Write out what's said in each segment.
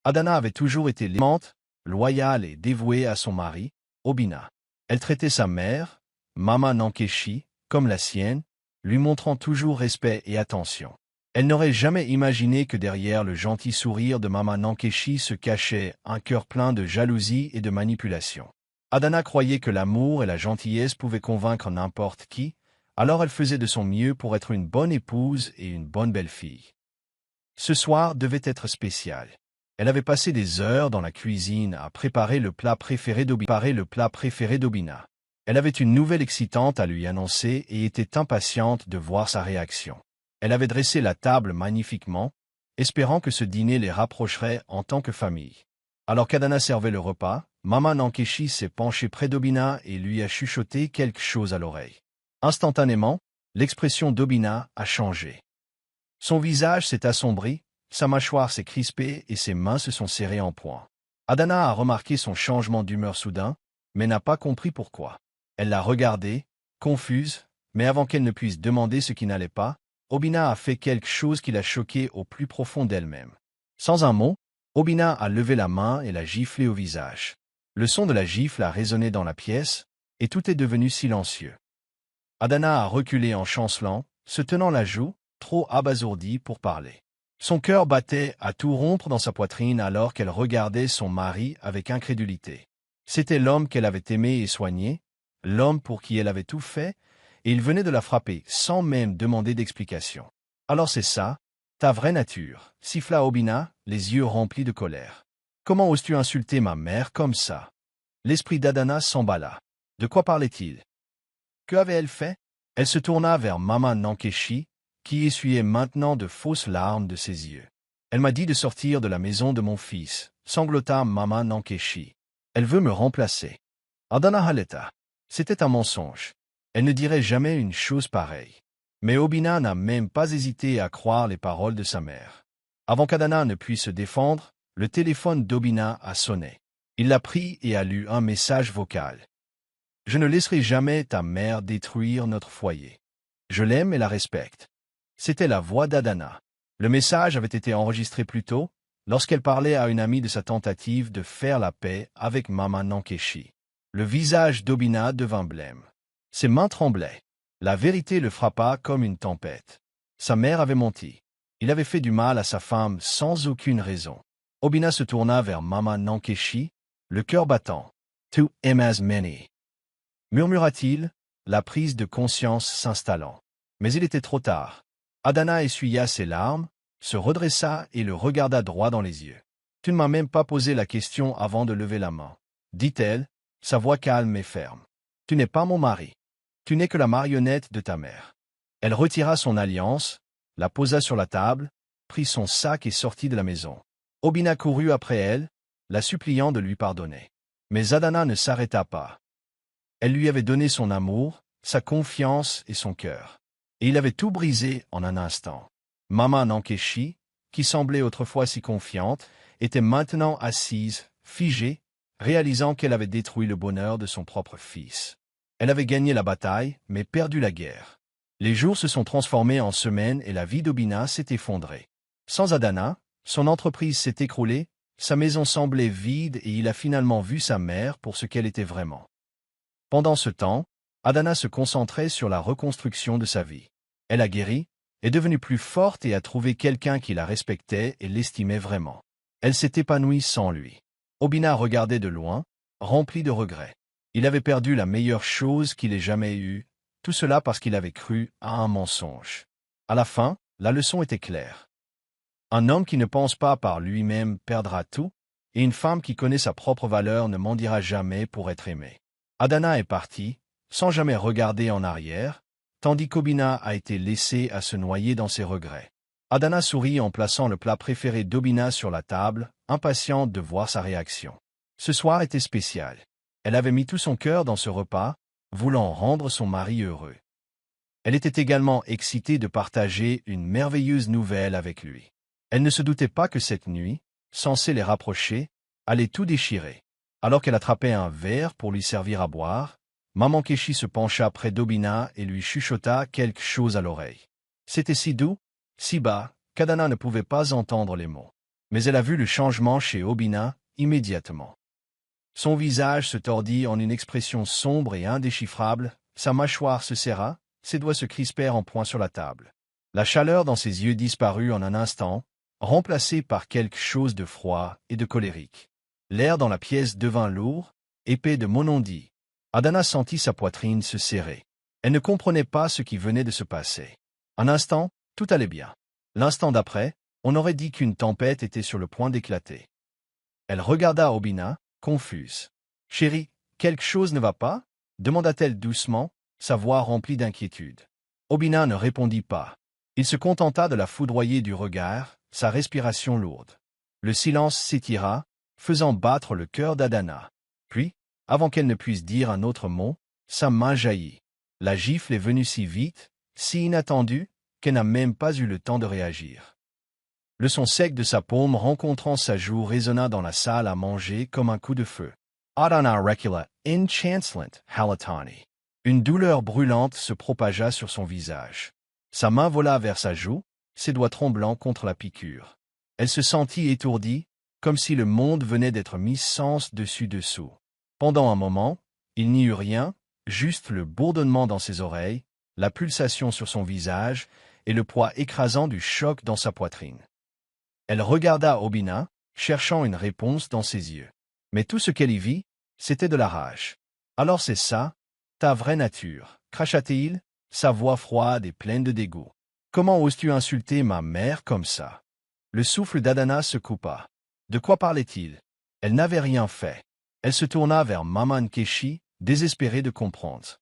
Adana avait toujours été aimante, loyale et dévouée à son mari, Obina. Elle traitait sa mère, Mama Nankeshi, comme la sienne, lui montrant toujours respect et attention. Elle n'aurait jamais imaginé que derrière le gentil sourire de Mama Nankeshi se cachait un cœur plein de jalousie et de manipulation. Adana croyait que l'amour et la gentillesse pouvaient convaincre n'importe qui, alors elle faisait de son mieux pour être une bonne épouse et une bonne belle-fille. Ce soir devait être spécial. Elle avait passé des heures dans la cuisine à préparer le plat préféré d'Obina. Elle avait une nouvelle excitante à lui annoncer et était impatiente de voir sa réaction. Elle avait dressé la table magnifiquement, espérant que ce dîner les rapprocherait en tant que famille. Alors qu'Adana servait le repas, Mama Nankeshi s'est penchée près d'Obina et lui a chuchoté quelque chose à l'oreille. Instantanément, l'expression d'Obina a changé. Son visage s'est assombri, sa mâchoire s'est crispée et ses mains se sont serrées en poing. Adana a remarqué son changement d'humeur soudain, mais n'a pas compris pourquoi. Elle l'a regardé, confuse, mais avant qu'elle ne puisse demander ce qui n'allait pas, Obina a fait quelque chose qui l'a choquée au plus profond d'elle-même. Sans un mot, Obina a levé la main et l'a giflé au visage. Le son de la gifle a résonné dans la pièce, et tout est devenu silencieux. Adana a reculé en chancelant, se tenant la joue, trop abasourdie pour parler. Son cœur battait à tout rompre dans sa poitrine alors qu'elle regardait son mari avec incrédulité. C'était l'homme qu'elle avait aimé et soigné, l'homme pour qui elle avait tout fait, et il venait de la frapper sans même demander d'explication. Alors c'est ça, ta vraie nature, siffla Obina, les yeux remplis de colère. Comment oses-tu insulter ma mère comme ça? L'esprit d'Adana s'emballa. De quoi parlait-il? Que avait-elle fait? Elle se tourna vers Mama Nankeshi, qui essuyait maintenant de fausses larmes de ses yeux. Elle m'a dit de sortir de la maison de mon fils, sanglota Mama Nankeshi. Elle veut me remplacer. Adana haleta. C'était un mensonge. Elle ne dirait jamais une chose pareille. Mais Obina n'a même pas hésité à croire les paroles de sa mère. Avant qu'Adana ne puisse se défendre, le téléphone d'Obina a sonné. Il l'a pris et a lu un message vocal. Je ne laisserai jamais ta mère détruire notre foyer. Je l'aime et la respecte. C'était la voix d'Adana. Le message avait été enregistré plus tôt, lorsqu'elle parlait à une amie de sa tentative de faire la paix avec Mama Nankeshi. Le visage d'Obina devint blême. Ses mains tremblaient. La vérité le frappa comme une tempête. Sa mère avait menti. Il avait fait du mal à sa femme sans aucune raison. Obina se tourna vers Mama Nankeshi, le cœur battant. « Tu aimes many » murmura-t-il, la prise de conscience s'installant. Mais il était trop tard. Adana essuya ses larmes, se redressa et le regarda droit dans les yeux. « Tu ne m'as même pas posé la question avant de lever la main, » dit-elle, sa voix calme et ferme. « Tu n'es pas mon mari. Tu n'es que la marionnette de ta mère. » Elle retira son alliance, la posa sur la table, prit son sac et sortit de la maison. Obina courut après elle, la suppliant de lui pardonner. Mais Adana ne s'arrêta pas. Elle lui avait donné son amour, sa confiance et son cœur. Et il avait tout brisé en un instant. Mama Nankeshi, qui semblait autrefois si confiante, était maintenant assise, figée, réalisant qu'elle avait détruit le bonheur de son propre fils. Elle avait gagné la bataille, mais perdu la guerre. Les jours se sont transformés en semaines et la vie d'Obina s'est effondrée. Sans Adana, son entreprise s'est écroulée, sa maison semblait vide et il a finalement vu sa mère pour ce qu'elle était vraiment. Pendant ce temps, Adana se concentrait sur la reconstruction de sa vie. Elle a guéri, est devenue plus forte et a trouvé quelqu'un qui la respectait et l'estimait vraiment. Elle s'est épanouie sans lui. Obina regardait de loin, rempli de regrets. Il avait perdu la meilleure chose qu'il ait jamais eue, tout cela parce qu'il avait cru à un mensonge. À la fin, la leçon était claire. Un homme qui ne pense pas par lui-même perdra tout, et une femme qui connaît sa propre valeur ne mendira jamais pour être aimée. Adana est partie, sans jamais regarder en arrière, tandis qu'Obina a été laissée à se noyer dans ses regrets. Adana sourit en plaçant le plat préféré d'Obina sur la table, impatiente de voir sa réaction. Ce soir était spécial. Elle avait mis tout son cœur dans ce repas, voulant rendre son mari heureux. Elle était également excitée de partager une merveilleuse nouvelle avec lui. Elle ne se doutait pas que cette nuit, censée les rapprocher, allait tout déchirer. Alors qu'elle attrapait un verre pour lui servir à boire, Maman Keshi se pencha près d'Obina et lui chuchota quelque chose à l'oreille. C'était si doux, si bas, qu'Adana ne pouvait pas entendre les mots. Mais elle a vu le changement chez Obina immédiatement. Son visage se tordit en une expression sombre et indéchiffrable, sa mâchoire se serra, ses doigts se crispèrent en poing sur la table. La chaleur dans ses yeux disparut en un instant, remplacée par quelque chose de froid et de colérique. L'air dans la pièce devint lourd, épais de monondie. Adana sentit sa poitrine se serrer. Elle ne comprenait pas ce qui venait de se passer. Un instant, tout allait bien. L'instant d'après, on aurait dit qu'une tempête était sur le point d'éclater. Elle regarda Obina, confuse. « Chérie, quelque chose ne va pas ?» demanda-t-elle doucement, sa voix remplie d'inquiétude. Obina ne répondit pas. Il se contenta de la foudroyer du regard, sa respiration lourde. Le silence s'étira, faisant battre le cœur d'Adana. Puis, avant qu'elle ne puisse dire un autre mot, sa main jaillit. La gifle est venue si vite, si inattendue, qu'elle n'a même pas eu le temps de réagir. Le son sec de sa paume rencontrant sa joue résonna dans la salle à manger comme un coup de feu. Adana recula, inchancelant, halatani. Une douleur brûlante se propagea sur son visage. Sa main vola vers sa joue, ses doigts tremblants contre la piqûre. Elle se sentit étourdie, comme si le monde venait d'être mis sens dessus-dessous. Pendant un moment, il n'y eut rien, juste le bourdonnement dans ses oreilles, la pulsation sur son visage et le poids écrasant du choc dans sa poitrine. Elle regarda Obina, cherchant une réponse dans ses yeux. Mais tout ce qu'elle y vit, c'était de la rage. « Alors c'est ça, ta vraie nature, cracha-t-il, sa voix froide et pleine de dégoût. Comment oses-tu insulter ma mère comme ça ?» Le souffle d'Adana se coupa. De quoi parlait-il? Elle n'avait rien fait. Elle se tourna vers Maman Nkechi, désespérée de comprendre.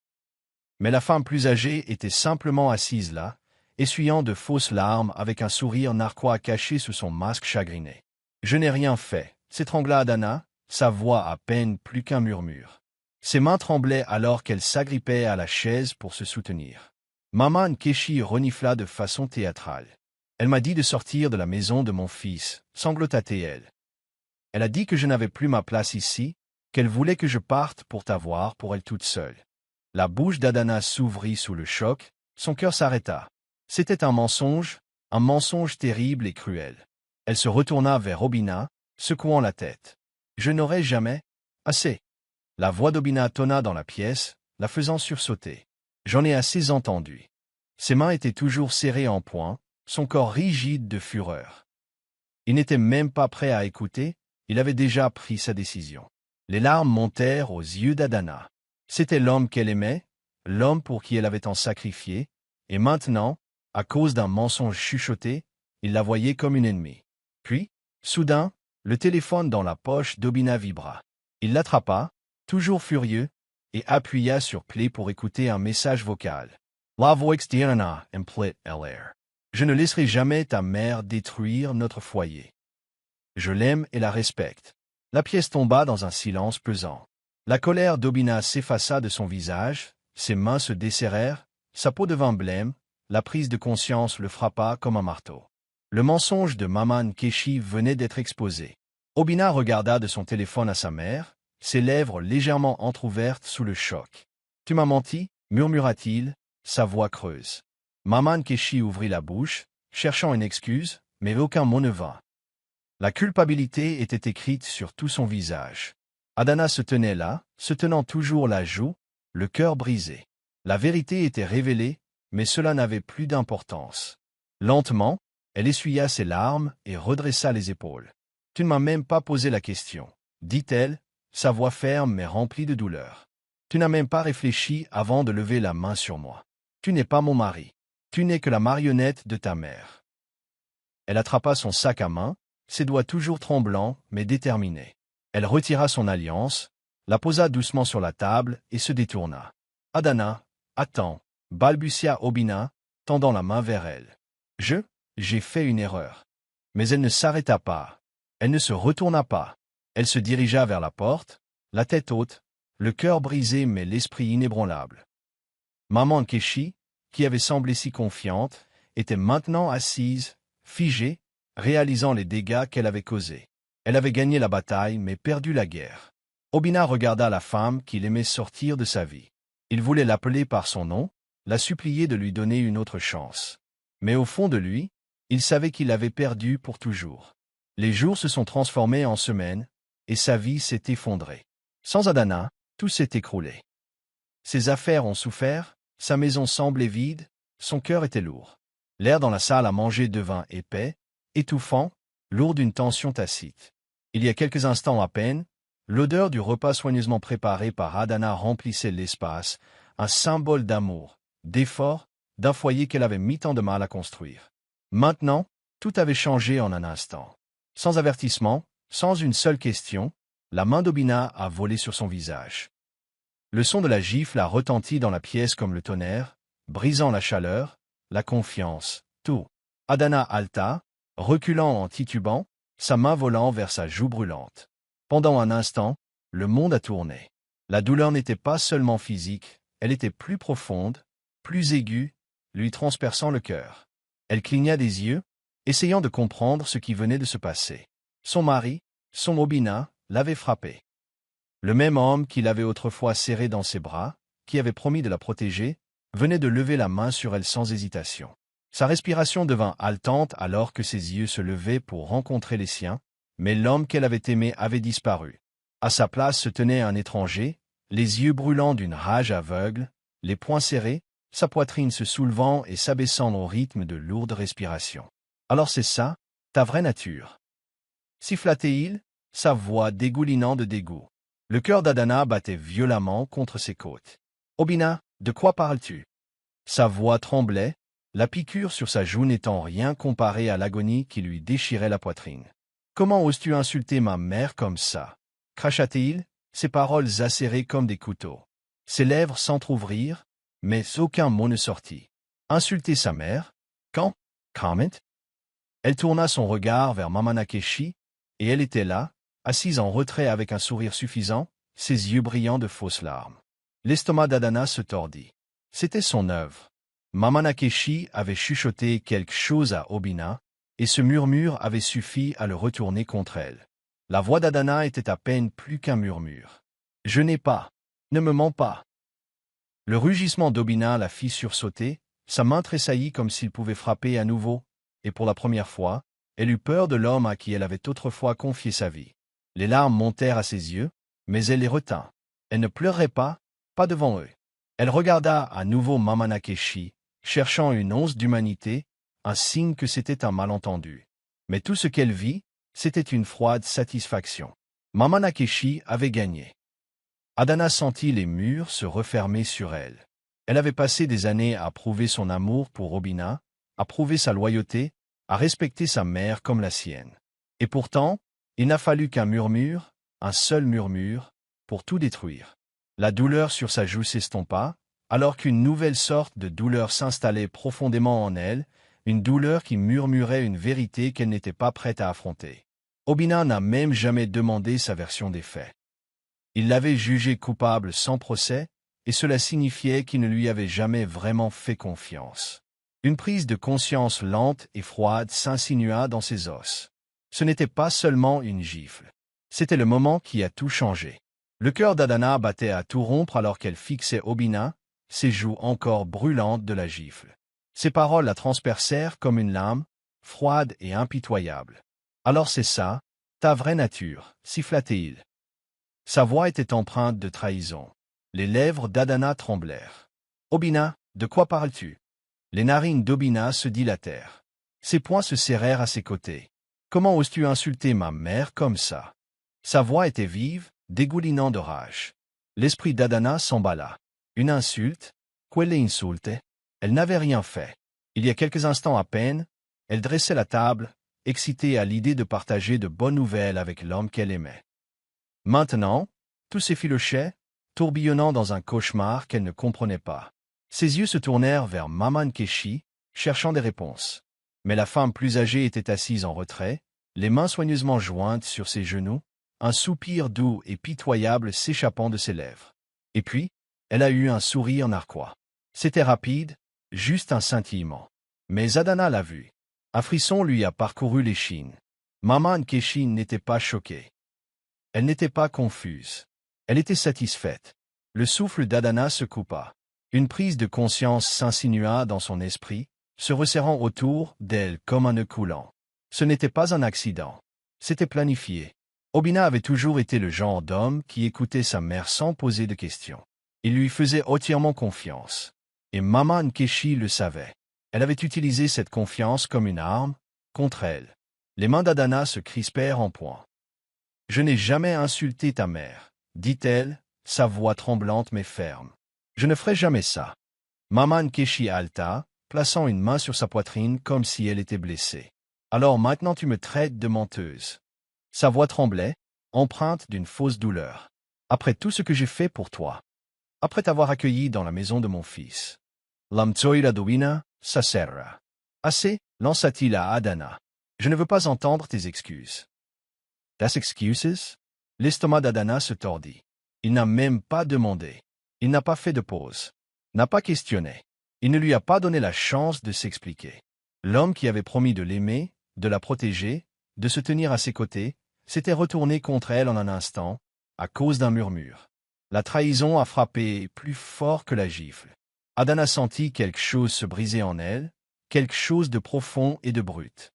Mais la femme plus âgée était simplement assise là, essuyant de fausses larmes avec un sourire narquois caché sous son masque chagriné. « Je n'ai rien fait », s'étrangla Adana, sa voix à peine plus qu'un murmure. Ses mains tremblaient alors qu'elle s'agrippait à la chaise pour se soutenir. Maman Nkechi renifla de façon théâtrale. « Elle m'a dit de sortir de la maison de mon fils », sanglota-t-elle. « Elle a dit que je n'avais plus ma place ici, qu'elle voulait que je parte pour t'avoir pour elle toute seule. » La bouche d'Adana s'ouvrit sous le choc, son cœur s'arrêta. C'était un mensonge terrible et cruel. Elle se retourna vers Obina, secouant la tête. « Je n'aurai jamais assez. » La voix d'Obina tonna dans la pièce, la faisant sursauter. « J'en ai assez entendu. » Ses mains étaient toujours serrées en poing, son corps rigide de fureur. Il n'était même pas prêt à écouter, il avait déjà pris sa décision. Les larmes montèrent aux yeux d'Adana. C'était l'homme qu'elle aimait, l'homme pour qui elle avait tant sacrifié, et maintenant, à cause d'un mensonge chuchoté, il la voyait comme une ennemie. Puis, soudain, le téléphone dans la poche d'Obina vibra. Il l'attrapa, toujours furieux, et appuya sur play pour écouter un message vocal. La voix d'Adana emplit l'air. Je ne laisserai jamais ta mère détruire notre foyer. Je l'aime et la respecte. La pièce tomba dans un silence pesant. La colère d'Obina s'effaça de son visage, ses mains se desserrèrent, sa peau devint blême, la prise de conscience le frappa comme un marteau. Le mensonge de Maman Nkechi venait d'être exposé. Obina regarda de son téléphone à sa mère, ses lèvres légèrement entr'ouvertes sous le choc. « Tu m'as menti » murmura-t-il, sa voix creuse. Maman Nkechi ouvrit la bouche, cherchant une excuse, mais aucun mot ne vint. La culpabilité était écrite sur tout son visage. Adana se tenait là, se tenant toujours la joue, le cœur brisé. La vérité était révélée, mais cela n'avait plus d'importance. Lentement, elle essuya ses larmes et redressa les épaules. « Tu ne m'as même pas posé la question, » dit-elle, sa voix ferme mais remplie de douleur. « Tu n'as même pas réfléchi avant de lever la main sur moi. Tu n'es pas mon mari. Tu n'es que la marionnette de ta mère. » Elle attrapa son sac à main, ses doigts toujours tremblants mais déterminés. Elle retira son alliance, la posa doucement sur la table et se détourna. « Adana, attends » balbutia Obina, tendant la main vers elle. « J'ai fait une erreur. » Mais elle ne s'arrêta pas. Elle ne se retourna pas. Elle se dirigea vers la porte, la tête haute, le cœur brisé mais l'esprit inébranlable. Maman Nkechi, qui avait semblé si confiante, était maintenant assise, figée, réalisant les dégâts qu'elle avait causés. Elle avait gagné la bataille mais perdu la guerre. Obina regarda la femme qu'il aimait sortir de sa vie. Il voulait l'appeler par son nom, la supplier de lui donner une autre chance. Mais au fond de lui, il savait qu'il l'avait perdue pour toujours. Les jours se sont transformés en semaines, et sa vie s'est effondrée. Sans Adana, tout s'est écroulé. Ses affaires ont souffert, sa maison semblait vide, son cœur était lourd. L'air dans la salle à manger devint épais, étouffant, lourd d'une tension tacite. Il y a quelques instants à peine, l'odeur du repas soigneusement préparé par Adana remplissait l'espace, un symbole d'amour, d'effort, d'un foyer qu'elle avait mis tant de mal à construire. Maintenant, tout avait changé en un instant. Sans avertissement, sans une seule question, la main d'Obina a volé sur son visage. Le son de la gifle a retenti dans la pièce comme le tonnerre, brisant la chaleur, la confiance, tout. Adana halta, reculant en titubant, sa main volant vers sa joue brûlante. Pendant un instant, le monde a tourné. La douleur n'était pas seulement physique, elle était plus profonde, plus aiguë, lui transperçant le cœur. Elle cligna des yeux, essayant de comprendre ce qui venait de se passer. Son mari, son Obina, l'avait frappée. Le même homme qui l'avait autrefois serrée dans ses bras, qui avait promis de la protéger, venait de lever la main sur elle sans hésitation. Sa respiration devint haletante alors que ses yeux se levaient pour rencontrer les siens, mais l'homme qu'elle avait aimé avait disparu. À sa place se tenait un étranger, les yeux brûlants d'une rage aveugle, les poings serrés, sa poitrine se soulevant et s'abaissant au rythme de lourdes respirations. « Alors c'est ça, ta vraie nature » siffla-t-il, sa voix dégoulinant de dégoût. Le cœur d'Adana battait violemment contre ses côtes. « Obina, de quoi parles-tu » Sa voix tremblait, la piqûre sur sa joue n'étant rien comparée à l'agonie qui lui déchirait la poitrine. « Comment oses-tu insulter ma mère comme ça » cracha-t-il, ses paroles acérées comme des couteaux. Ses lèvres s'entr'ouvrirent, mais aucun mot ne sortit. Insulter sa mère? Quand? Comment? Elle tourna son regard vers Mama Nakeshi, et elle était là, assise en retrait avec un sourire suffisant, ses yeux brillants de fausses larmes. L'estomac d'Adana se tordit. C'était son œuvre. Mama Nakeshi avait chuchoté quelque chose à Obina, et ce murmure avait suffi à le retourner contre elle. La voix d'Adana était à peine plus qu'un murmure. « Je n'ai pas. Ne me mens pas. » Le rugissement d'Obina la fit sursauter, sa main tressaillit comme s'il pouvait frapper à nouveau, et pour la première fois, elle eut peur de l'homme à qui elle avait autrefois confié sa vie. Les larmes montèrent à ses yeux, mais elle les retint. Elle ne pleurait pas, pas devant eux. Elle regarda à nouveau Mama Nakeshi, cherchant une once d'humanité, un signe que c'était un malentendu. Mais tout ce qu'elle vit, c'était une froide satisfaction. Mama Nakeshi avait gagné. Adana sentit les murs se refermer sur elle. Elle avait passé des années à prouver son amour pour Obina, à prouver sa loyauté, à respecter sa mère comme la sienne. Et pourtant, il n'a fallu qu'un murmure, un seul murmure, pour tout détruire. La douleur sur sa joue s'estompa, alors qu'une nouvelle sorte de douleur s'installait profondément en elle, une douleur qui murmurait une vérité qu'elle n'était pas prête à affronter. Obina n'a même jamais demandé sa version des faits. Il l'avait jugée coupable sans procès, et cela signifiait qu'il ne lui avait jamais vraiment fait confiance. Une prise de conscience lente et froide s'insinua dans ses os. Ce n'était pas seulement une gifle. C'était le moment qui a tout changé. Le cœur d'Adana battait à tout rompre alors qu'elle fixait Obina, ses joues encore brûlantes de la gifle. Ses paroles la transpercèrent comme une lame, froide et impitoyable. « Alors c'est ça, ta vraie nature » siffla-t-il. Sa voix était empreinte de trahison. Les lèvres d'Adana tremblèrent. « Obina, de quoi parles-tu » Les narines d'Obina se dilatèrent. Ses poings se serrèrent à ses côtés. « Comment oses-tu insulter ma mère comme ça » Sa voix était vive, dégoulinant de rage. L'esprit d'Adana s'emballa. Une insulte? Quelle insulte? Elle n'avait rien fait. Il y a quelques instants à peine, elle dressait la table, excitée à l'idée de partager de bonnes nouvelles avec l'homme qu'elle aimait. Maintenant, tout s'effilochait, tourbillonnant dans un cauchemar qu'elle ne comprenait pas. Ses yeux se tournèrent vers Mama Nkechi, cherchant des réponses. Mais la femme plus âgée était assise en retrait, les mains soigneusement jointes sur ses genoux, un soupir doux et pitoyable s'échappant de ses lèvres. Et puis, elle a eu un sourire narquois. C'était rapide, juste un scintillement. Mais Adana l'a vu. Un frisson lui a parcouru l'échine. Mama Nkechi n'était pas choquée. Elle n'était pas confuse. Elle était satisfaite. Le souffle d'Adana se coupa. Une prise de conscience s'insinua dans son esprit, se resserrant autour d'elle comme un nœud coulant. Ce n'était pas un accident. C'était planifié. Obina avait toujours été le genre d'homme qui écoutait sa mère sans poser de questions. Il lui faisait entièrement confiance. Et Mama Nkechi le savait. Elle avait utilisé cette confiance comme une arme contre elle. Les mains d'Adana se crispèrent en poing. « Je n'ai jamais insulté ta mère, dit-elle, sa voix tremblante mais ferme. Je ne ferai jamais ça. Mama Nkechi halta, plaçant une main sur sa poitrine comme si elle était blessée. Alors maintenant tu me traites de menteuse. Sa voix tremblait, empreinte d'une fausse douleur. Après tout ce que j'ai fait pour toi. Après t'avoir accueilli dans la maison de mon fils. Lamtsoira Dowina, Saserra. Assez, lança-t-il à Adana. Je ne veux pas entendre tes excuses. Das excuses? L'estomac d'Adana se tordit. Il n'a même pas demandé. Il n'a pas fait de pause. N'a pas questionné. Il ne lui a pas donné la chance de s'expliquer. L'homme qui avait promis de l'aimer, de la protéger, de se tenir à ses côtés, s'était retourné contre elle en un instant, à cause d'un murmure. La trahison a frappé plus fort que la gifle. Adana sentit quelque chose se briser en elle, quelque chose de profond et de brut.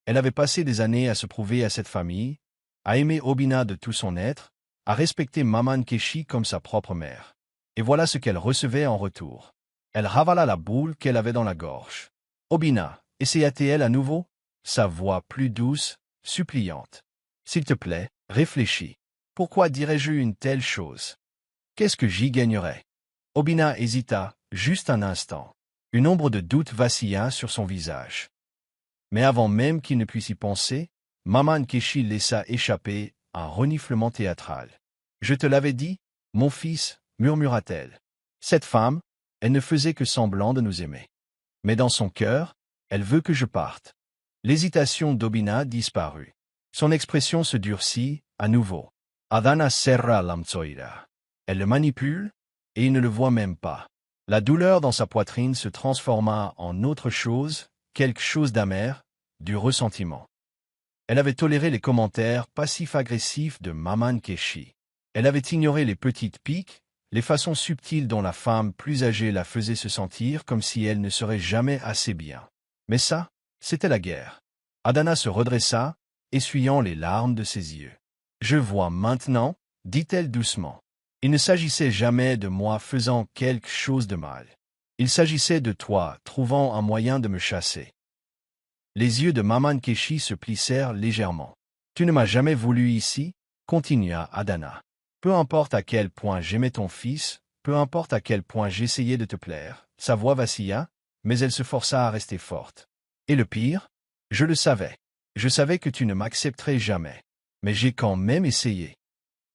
Elle avait passé des années à se prouver à cette famille, à aimer Obina de tout son être, à respecter Mama Nkechi comme sa propre mère. Et voilà ce qu'elle recevait en retour. Elle ravala la boule qu'elle avait dans la gorge. Obina, essaya-t-elle à nouveau? Sa voix plus douce, suppliante. S'il te plaît, réfléchis. Pourquoi dirais-je une telle chose? Qu'est-ce que j'y gagnerais? Obina hésita, juste un instant. Une ombre de doute vacilla sur son visage. Mais avant même qu'il ne puisse y penser, Mama Nkechi laissa échapper un reniflement théâtral. « Je te l'avais dit, mon fils, murmura-t-elle. Cette femme, elle ne faisait que semblant de nous aimer. Mais dans son cœur, elle veut que je parte. » L'hésitation d'Obina disparut. Son expression se durcit, à nouveau. Adana serra lamtsoira. Elle le manipule, et il ne le voit même pas. La douleur dans sa poitrine se transforma en autre chose, quelque chose d'amer, du ressentiment. Elle avait toléré les commentaires passifs-agressifs de Mama Nkechi. Elle avait ignoré les petites piques, les façons subtiles dont la femme plus âgée la faisait se sentir comme si elle ne serait jamais assez bien. Mais ça, c'était la guerre. Adana se redressa, essuyant les larmes de ses yeux. « Je vois maintenant, dit-elle doucement. Il ne s'agissait jamais de moi faisant quelque chose de mal. Il s'agissait de toi trouvant un moyen de me chasser. » Les yeux de Mama Nkechi se plissèrent légèrement. « Tu ne m'as jamais voulu ici, » continua Adana. « Peu importe à quel point j'aimais ton fils, peu importe à quel point j'essayais de te plaire. » Sa voix vacilla, mais elle se força à rester forte. « Et le pire? Je le savais. Je savais que tu ne m'accepterais jamais. Mais j'ai quand même essayé. »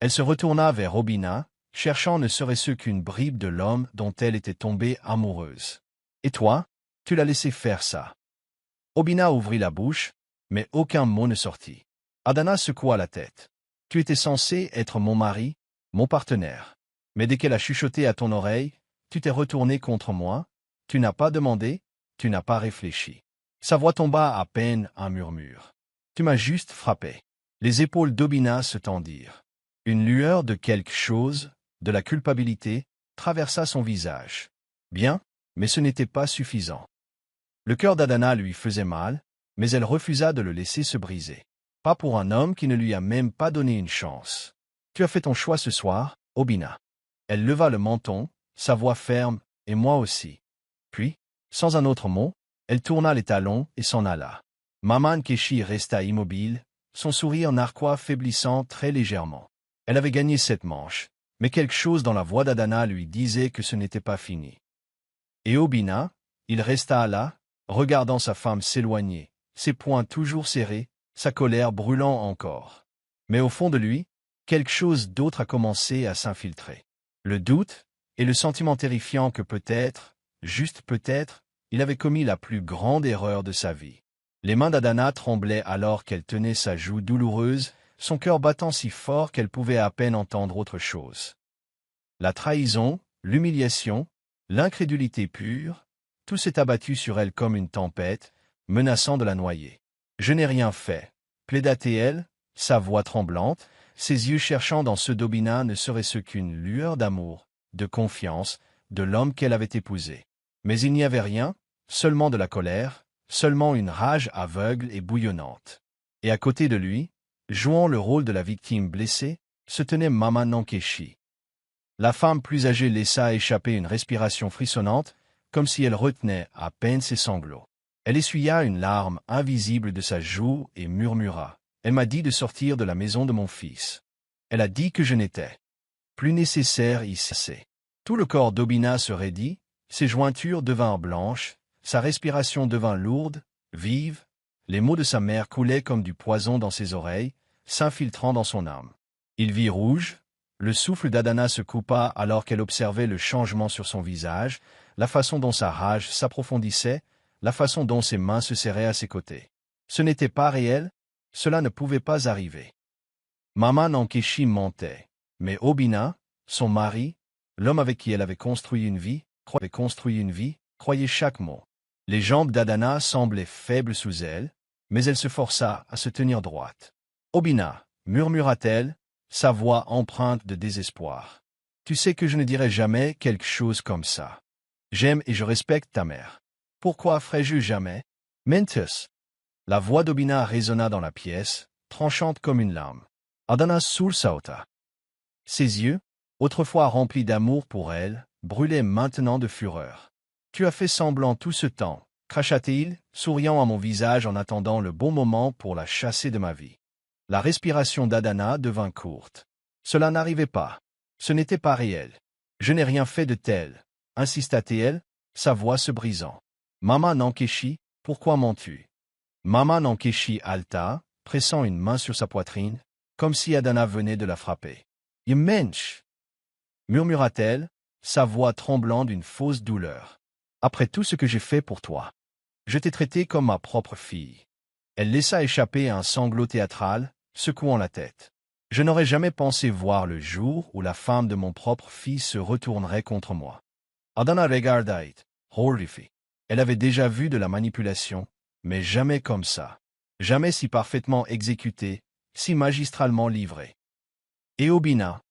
Elle se retourna vers Obina, cherchant ne serait-ce qu'une bribe de l'homme dont elle était tombée amoureuse. « Et toi, tu l'as laissé faire ça. » Obina ouvrit la bouche, mais aucun mot ne sortit. Adana secoua la tête. « Tu étais censé être mon mari, mon partenaire. Mais dès qu'elle a chuchoté à ton oreille, tu t'es retourné contre moi, tu n'as pas demandé, tu n'as pas réfléchi. » Sa voix tomba à peine un murmure. « Tu m'as juste frappé. » Les épaules d'Obina se tendirent. Une lueur de quelque chose, de la culpabilité, traversa son visage. Bien, mais ce n'était pas suffisant. Le cœur d'Adana lui faisait mal, mais elle refusa de le laisser se briser. Pas pour un homme qui ne lui a même pas donné une chance. « Tu as fait ton choix ce soir, Obina. » Elle leva le menton, sa voix ferme, et moi aussi. Puis, sans un autre mot, elle tourna les talons et s'en alla. Mama Nkechi resta immobile, son sourire narquois faiblissant très légèrement. Elle avait gagné cette manche, mais quelque chose dans la voix d'Adana lui disait que ce n'était pas fini. Et Obina, il resta là, regardant sa femme s'éloigner, ses poings toujours serrés, sa colère brûlant encore. Mais au fond de lui, quelque chose d'autre a commencé à s'infiltrer. Le doute, et le sentiment terrifiant que peut-être, juste peut-être, il avait commis la plus grande erreur de sa vie. Les mains d'Adana tremblaient alors qu'elle tenait sa joue douloureuse, son cœur battant si fort qu'elle pouvait à peine entendre autre chose. La trahison, l'humiliation, l'incrédulité pure, tout s'est abattu sur elle comme une tempête, menaçant de la noyer. « Je n'ai rien fait, » plaida-t-elle, sa voix tremblante, ses yeux cherchant dans ceux d'Obina ne serait-ce qu'une lueur d'amour, de confiance, de l'homme qu'elle avait épousé. Mais il n'y avait rien, seulement de la colère, seulement une rage aveugle et bouillonnante. Et à côté de lui, jouant le rôle de la victime blessée, se tenait Mama Nkechi. La femme plus âgée laissa échapper une respiration frissonnante, comme si elle retenait à peine ses sanglots. Elle essuya une larme invisible de sa joue et murmura. Elle m'a dit de sortir de la maison de mon fils. Elle a dit que je n'étais plus nécessaire ici. Tout le corps d'Obina se raidit, ses jointures devinrent blanches, sa respiration devint lourde, vive, les mots de sa mère coulaient comme du poison dans ses oreilles, s'infiltrant dans son âme. Il vit rouge, le souffle d'Adana se coupa alors qu'elle observait le changement sur son visage, la façon dont sa rage s'approfondissait, la façon dont ses mains se serraient à ses côtés. Ce n'était pas réel, cela ne pouvait pas arriver. Mama Nkechi mentait, mais Obina, son mari, l'homme avec qui elle avait construit une vie, croyait chaque mot. Les jambes d'Adana semblaient faibles sous elle, mais elle se força à se tenir droite. Obina, murmura-t-elle, sa voix empreinte de désespoir. Tu sais que je ne dirai jamais quelque chose comme ça. J'aime et je respecte ta mère. Pourquoi ferais-je jamais? Mentus. La voix d'Obina résonna dans la pièce, tranchante comme une lame. Adana sursauta. Ses yeux, autrefois remplis d'amour pour elle, brûlaient maintenant de fureur. Tu as fait semblant tout ce temps, cracha-t-il, souriant à mon visage en attendant le bon moment pour la chasser de ma vie. La respiration d'Adana devint courte. Cela n'arrivait pas. Ce n'était pas réel. Je n'ai rien fait de tel, insista-t-elle, sa voix se brisant. Mama Nkechi, pourquoi mens-tu? Mama Nkechi halta, pressant une main sur sa poitrine, comme si Adana venait de la frapper. Mensch, murmura-t-elle, sa voix tremblant d'une fausse douleur. Après tout ce que j'ai fait pour toi, je t'ai traité comme ma propre fille. Elle laissa échapper un sanglot théâtral, secouant la tête. Je n'aurais jamais pensé voir le jour où la femme de mon propre fils se retournerait contre moi. Adana regardait, horrifiée. Elle avait déjà vu de la manipulation, mais jamais comme ça. Jamais si parfaitement exécutée, si magistralement livrée. Et Obina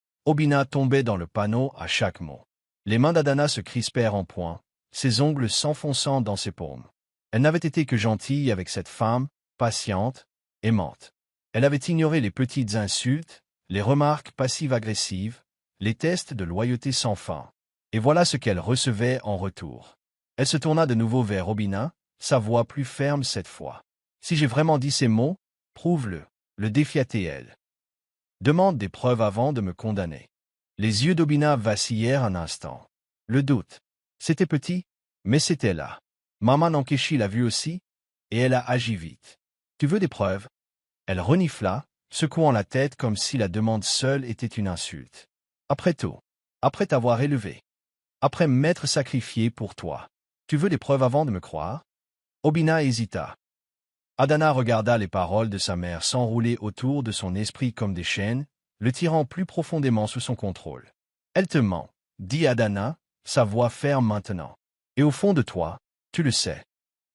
tombait dans le panneau à chaque mot. Les mains d'Adana se crispèrent en poing, ses ongles s'enfonçant dans ses paumes. Elle n'avait été que gentille avec cette femme, patiente, aimante. Elle avait ignoré les petites insultes, les remarques passives-agressives, les tests de loyauté sans fin. Et voilà ce qu'elle recevait en retour. Elle se tourna de nouveau vers Obina, sa voix plus ferme cette fois. Si j'ai vraiment dit ces mots, prouve-le, le défia-t-elle. Demande des preuves avant de me condamner. Les yeux d'Obina vacillèrent un instant. Le doute. C'était petit, mais c'était là. Mama Nkechi l'a vu aussi, et elle a agi vite. Tu veux des preuves? Elle renifla, secouant la tête comme si la demande seule était une insulte. Après tout, après t'avoir élevé, après m'être sacrifié pour toi, tu veux des preuves avant de me croire? Obina hésita. Adana regarda les paroles de sa mère s'enrouler autour de son esprit comme des chaînes, le tirant plus profondément sous son contrôle. Elle te ment, dit Adana, sa voix ferme maintenant. Et au fond de toi, tu le sais.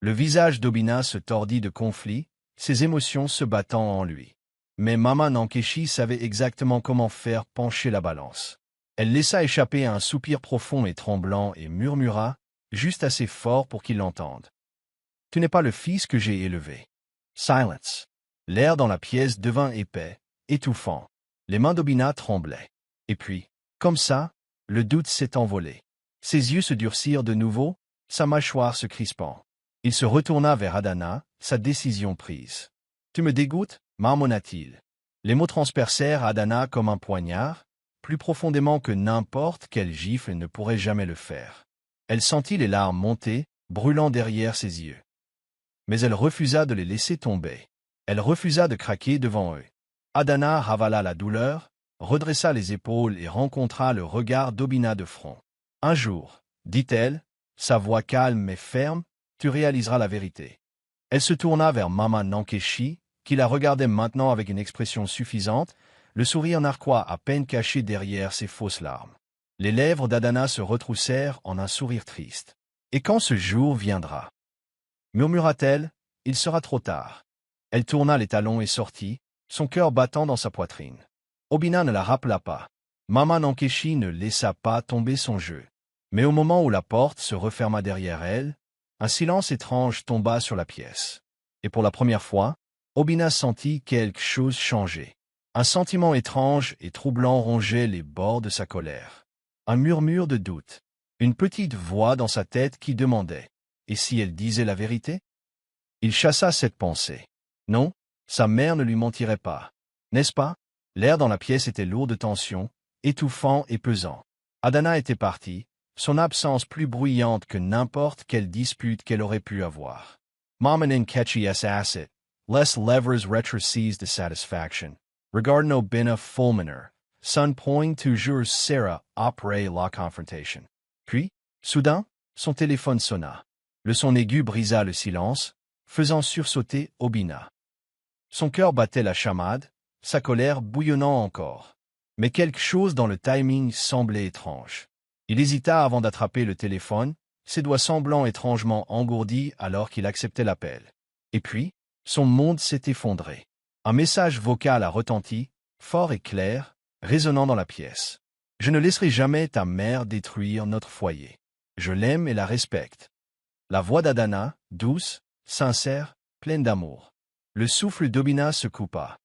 Le visage d'Obina se tordit de conflit, ses émotions se battant en lui. Mais Mama Nkechi savait exactement comment faire pencher la balance. Elle laissa échapper un soupir profond et tremblant et murmura, juste assez fort pour qu'il l'entende. Tu n'es pas le fils que j'ai élevé. Silence. L'air dans la pièce devint épais, étouffant. Les mains d'Obina tremblaient. Et puis, comme ça, le doute s'est envolé. Ses yeux se durcirent de nouveau, sa mâchoire se crispant. Il se retourna vers Adana, sa décision prise. Tu me dégoûtes, marmonna-t-il. Les mots transpercèrent Adana comme un poignard, plus profondément que n'importe quelle gifle ne pourrait jamais le faire. Elle sentit les larmes monter, brûlant derrière ses yeux. Mais elle refusa de les laisser tomber. Elle refusa de craquer devant eux. Adana ravala la douleur, redressa les épaules et rencontra le regard d'Obina de front. Un jour, dit-elle, sa voix calme mais ferme, tu réaliseras la vérité. Elle se tourna vers Mama Nkechi, qui la regardait maintenant avec une expression suffisante, le sourire narquois à peine caché derrière ses fausses larmes. Les lèvres d'Adana se retroussèrent en un sourire triste. Et quand ce jour viendra, murmura-t-elle, il sera trop tard. Elle tourna les talons et sortit, son cœur battant dans sa poitrine. Obina ne la rappela pas. Mama Nkechi ne laissa pas tomber son jeu. Mais au moment où la porte se referma derrière elle, un silence étrange tomba sur la pièce. Et pour la première fois, Obina sentit quelque chose changer. Un sentiment étrange et troublant rongeait les bords de sa colère. Un murmure de doute. Une petite voix dans sa tête qui demandait « Et si elle disait la vérité ?» Il chassa cette pensée. Non, sa mère ne lui mentirait pas. N'est-ce pas? L'air dans la pièce était lourd de tension, étouffant et pesant. Adana était partie, son absence plus bruyante que n'importe quelle dispute qu'elle aurait pu avoir. Mama Nkechi asset, les lèvres rétrécies de satisfaction. Regardno bina fulminer, son point toujours sera après la confrontation. Puis, soudain, son téléphone sonna. Le son aigu brisa le silence, faisant sursauter Obina. Son cœur battait la chamade, sa colère bouillonnant encore. Mais quelque chose dans le timing semblait étrange. Il hésita avant d'attraper le téléphone, ses doigts semblants étrangement engourdis alors qu'il acceptait l'appel. Et puis, son monde s'est effondré. Un message vocal a retenti, fort et clair, résonnant dans la pièce. « Je ne laisserai jamais ta mère détruire notre foyer. Je l'aime et la respecte. » La voix d'Adana, douce, sincère, pleine d'amour. Le souffle d'Obina se coupa.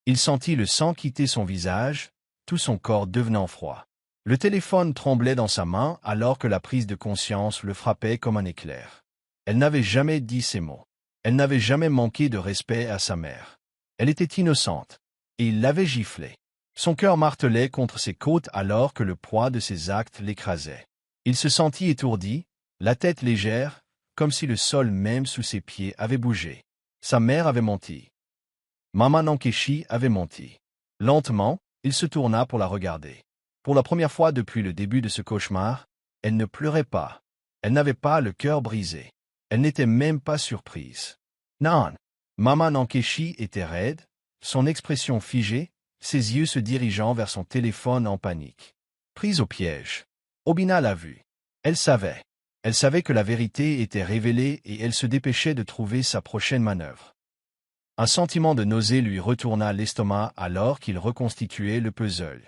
Il sentit le sang quitter son visage, tout son corps devenant froid. Le téléphone tremblait dans sa main alors que la prise de conscience le frappait comme un éclair. Elle n'avait jamais dit ces mots. Elle n'avait jamais manqué de respect à sa mère. Elle était innocente, et il l'avait giflée. Son cœur martelait contre ses côtes alors que le poids de ses actes l'écrasait. Il se sentit étourdi, la tête légère, comme si le sol même sous ses pieds avait bougé. Sa mère avait menti. Mama Nkechi avait menti. Lentement, il se tourna pour la regarder. Pour la première fois depuis le début de ce cauchemar, elle ne pleurait pas. Elle n'avait pas le cœur brisé. Elle n'était même pas surprise. Non. Mama Nkechi était raide, son expression figée, ses yeux se dirigeant vers son téléphone en panique. Prise au piège. Obina l'a vue. Elle savait. Elle savait que la vérité était révélée et elle se dépêchait de trouver sa prochaine manœuvre. Un sentiment de nausée lui retourna l'estomac alors qu'il reconstituait le puzzle.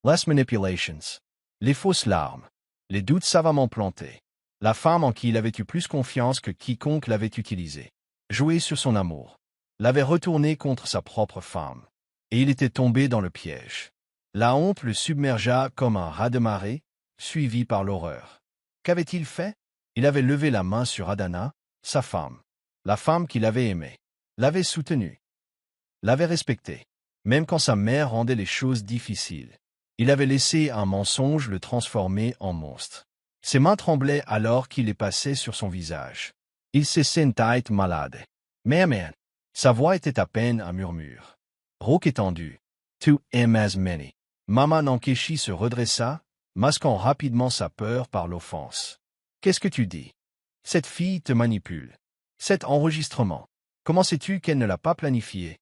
Les manipulations. Les fausses larmes. Les doutes savamment plantés. La femme en qui il avait eu plus confiance que quiconque l'avait utilisé. Joué sur son amour. L'avait retourné contre sa propre femme. Et il était tombé dans le piège. La honte le submergea comme un raz-de-marée, suivi par l'horreur. Qu'avait-il fait? Il avait levé la main sur Adana, sa femme. La femme qu'il avait aimée. L'avait soutenue. L'avait respectée. Même quand sa mère rendait les choses difficiles. Il avait laissé un mensonge le transformer en monstre. Ses mains tremblaient alors qu'il les passait sur son visage. Il se sentait malade. Mais man, sa voix était à peine un murmure. Rauque étendu. Tu aimes as many. Mama Nkechi se redressa, masquant rapidement sa peur par l'offense. Qu'est-ce que tu dis? Cette fille te manipule. Cet enregistrement. Comment sais-tu qu'elle ne l'a pas planifié?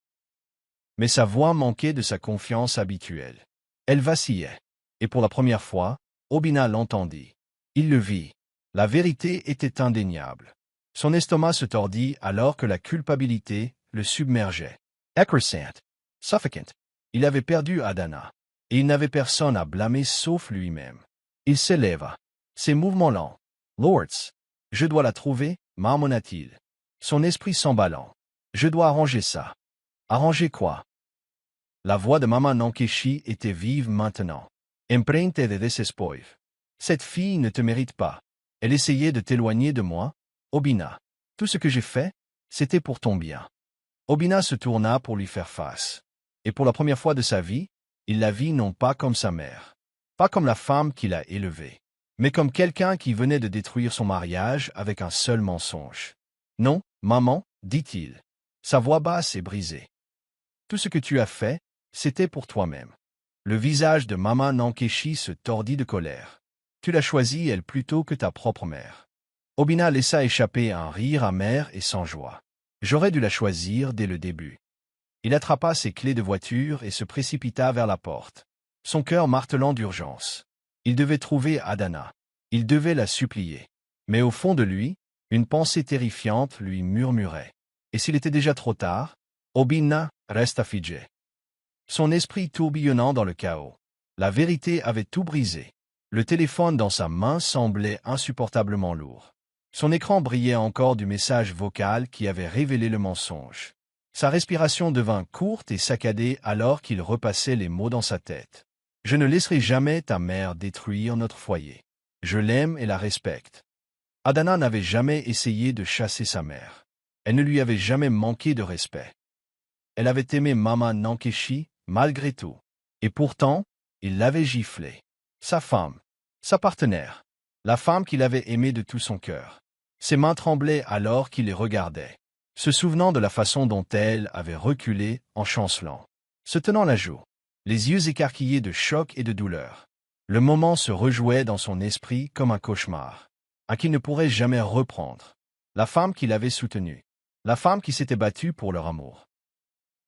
Mais sa voix manquait de sa confiance habituelle. Elle vacillait. Et pour la première fois, Obina l'entendit. Il le vit. La vérité était indéniable. Son estomac se tordit alors que la culpabilité le submergeait. Écrasante. Suffocante. Il avait perdu Adana. Et il n'avait personne à blâmer sauf lui-même. Il s'éleva. Ses mouvements lents. Lords. Je dois la trouver, marmonna-t-il. Son esprit s'emballant. Je dois arranger ça. Arranger quoi? La voix de Mama Nkechi était vive maintenant. Empreinte de désespoir. Cette fille ne te mérite pas. Elle essayait de t'éloigner de moi, Obina. Tout ce que j'ai fait, c'était pour ton bien. Obina se tourna pour lui faire face. Et pour la première fois de sa vie, il la vit non pas comme sa mère. Pas comme la femme qu'il a élevée. Mais comme quelqu'un qui venait de détruire son mariage avec un seul mensonge. Non, maman, dit-il. Sa voix basse et brisée. Tout ce que tu as fait, c'était pour toi-même. Le visage de Mama Nkechi se tordit de colère. Tu l'as choisie elle plutôt que ta propre mère. Obina laissa échapper un rire amer et sans joie. J'aurais dû la choisir dès le début. Il attrapa ses clés de voiture et se précipita vers la porte. Son cœur martelant d'urgence. Il devait trouver Adana. Il devait la supplier. Mais au fond de lui, une pensée terrifiante lui murmurait. Et s'il était déjà trop tard, Obina resta figé. Son esprit tourbillonnant dans le chaos. La vérité avait tout brisé. Le téléphone dans sa main semblait insupportablement lourd. Son écran brillait encore du message vocal qui avait révélé le mensonge. Sa respiration devint courte et saccadée alors qu'il repassait les mots dans sa tête. « Je ne laisserai jamais ta mère détruire notre foyer. Je l'aime et la respecte. » Adana n'avait jamais essayé de chasser sa mère. Elle ne lui avait jamais manqué de respect. Elle avait aimé Mama Nkechi, malgré tout. Et pourtant, il l'avait giflée. Sa femme, sa partenaire, la femme qu'il avait aimée de tout son cœur. Ses mains tremblaient alors qu'il les regardait, se souvenant de la façon dont elle avait reculé en chancelant, se tenant la joue, les yeux écarquillés de choc et de douleur. Le moment se rejouait dans son esprit comme un cauchemar, un qu'il ne pourrait jamais reprendre. La femme qu'il avait soutenue, la femme qui s'était battue pour leur amour,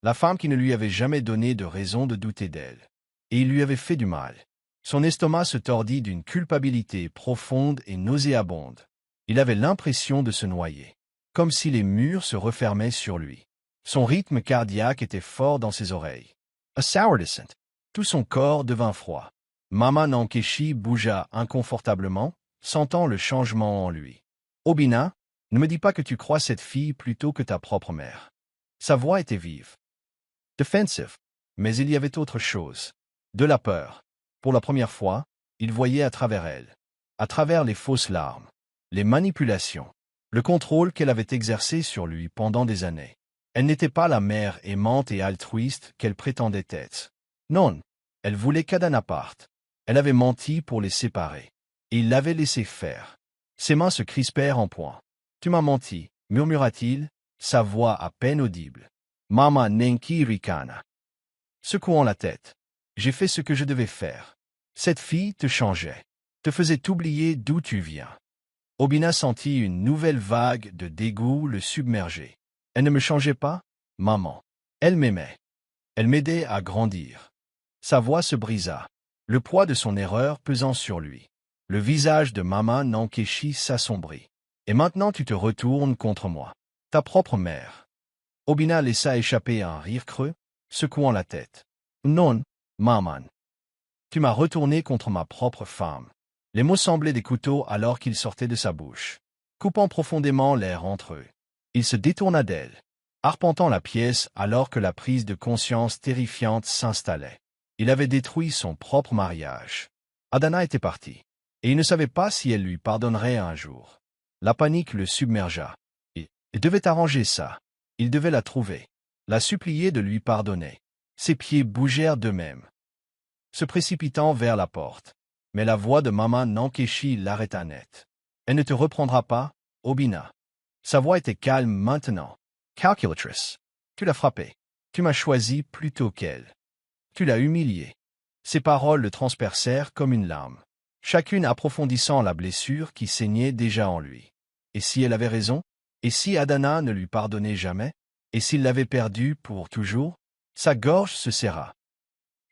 la femme qui ne lui avait jamais donné de raison de douter d'elle. Et il lui avait fait du mal. Son estomac se tordit d'une culpabilité profonde et nauséabonde. Il avait l'impression de se noyer, comme si les murs se refermaient sur lui. Son rythme cardiaque était fort dans ses oreilles. A sour descent. Tout son corps devint froid. Mama Nkechi bougea inconfortablement, sentant le changement en lui. « Obinna, ne me dis pas que tu crois cette fille plutôt que ta propre mère. » Sa voix était vive, defensive, mais il y avait autre chose. De la peur. Pour la première fois, il voyait à travers elle, à travers les fausses larmes, les manipulations, le contrôle qu'elle avait exercé sur lui pendant des années. Elle n'était pas la mère aimante et altruiste qu'elle prétendait être. Non, elle voulait qu'Adana parte. Elle avait menti pour les séparer. Et il l'avait laissé faire. Ses mains se crispèrent en poing. « Tu m'as menti, » murmura-t-il, sa voix à peine audible. « Mama Nenki ricana. » Secouant la tête. « J'ai fait ce que je devais faire. Cette fille te changeait, te faisait oublier d'où tu viens. » Obinna sentit une nouvelle vague de dégoût le submerger. Elle ne me changeait pas, maman. Elle m'aimait. Elle m'aidait à grandir. Sa voix se brisa, le poids de son erreur pesant sur lui. Le visage de Mama Nkechi s'assombrit. « Et maintenant tu te retournes contre moi, ta propre mère. » Obinna laissa échapper un rire creux, secouant la tête. « Non, maman. Tu m'as retourné contre ma propre femme. » Les mots semblaient des couteaux alors qu'ils sortaient de sa bouche, coupant profondément l'air entre eux. Il se détourna d'elle, arpentant la pièce alors que la prise de conscience terrifiante s'installait. Il avait détruit son propre mariage. Adana était partie, et il ne savait pas si elle lui pardonnerait un jour. La panique le submergea. Il devait arranger ça. Il devait la trouver, la supplier de lui pardonner. Ses pieds bougèrent d'eux-mêmes, se précipitant vers la porte. Mais la voix de Mama Nkechi l'arrêta net. « Elle ne te reprendra pas, Obinna. » Sa voix était calme maintenant. « Calculatrice. Tu l'as frappée. Tu m'as choisi plutôt qu'elle. Tu l'as humiliée. » Ses paroles le transpercèrent comme une lame, chacune approfondissant la blessure qui saignait déjà en lui. Et si elle avait raison? Et si Adana ne lui pardonnait jamais? Et s'il l'avait perdue pour toujours? Sa gorge se serra,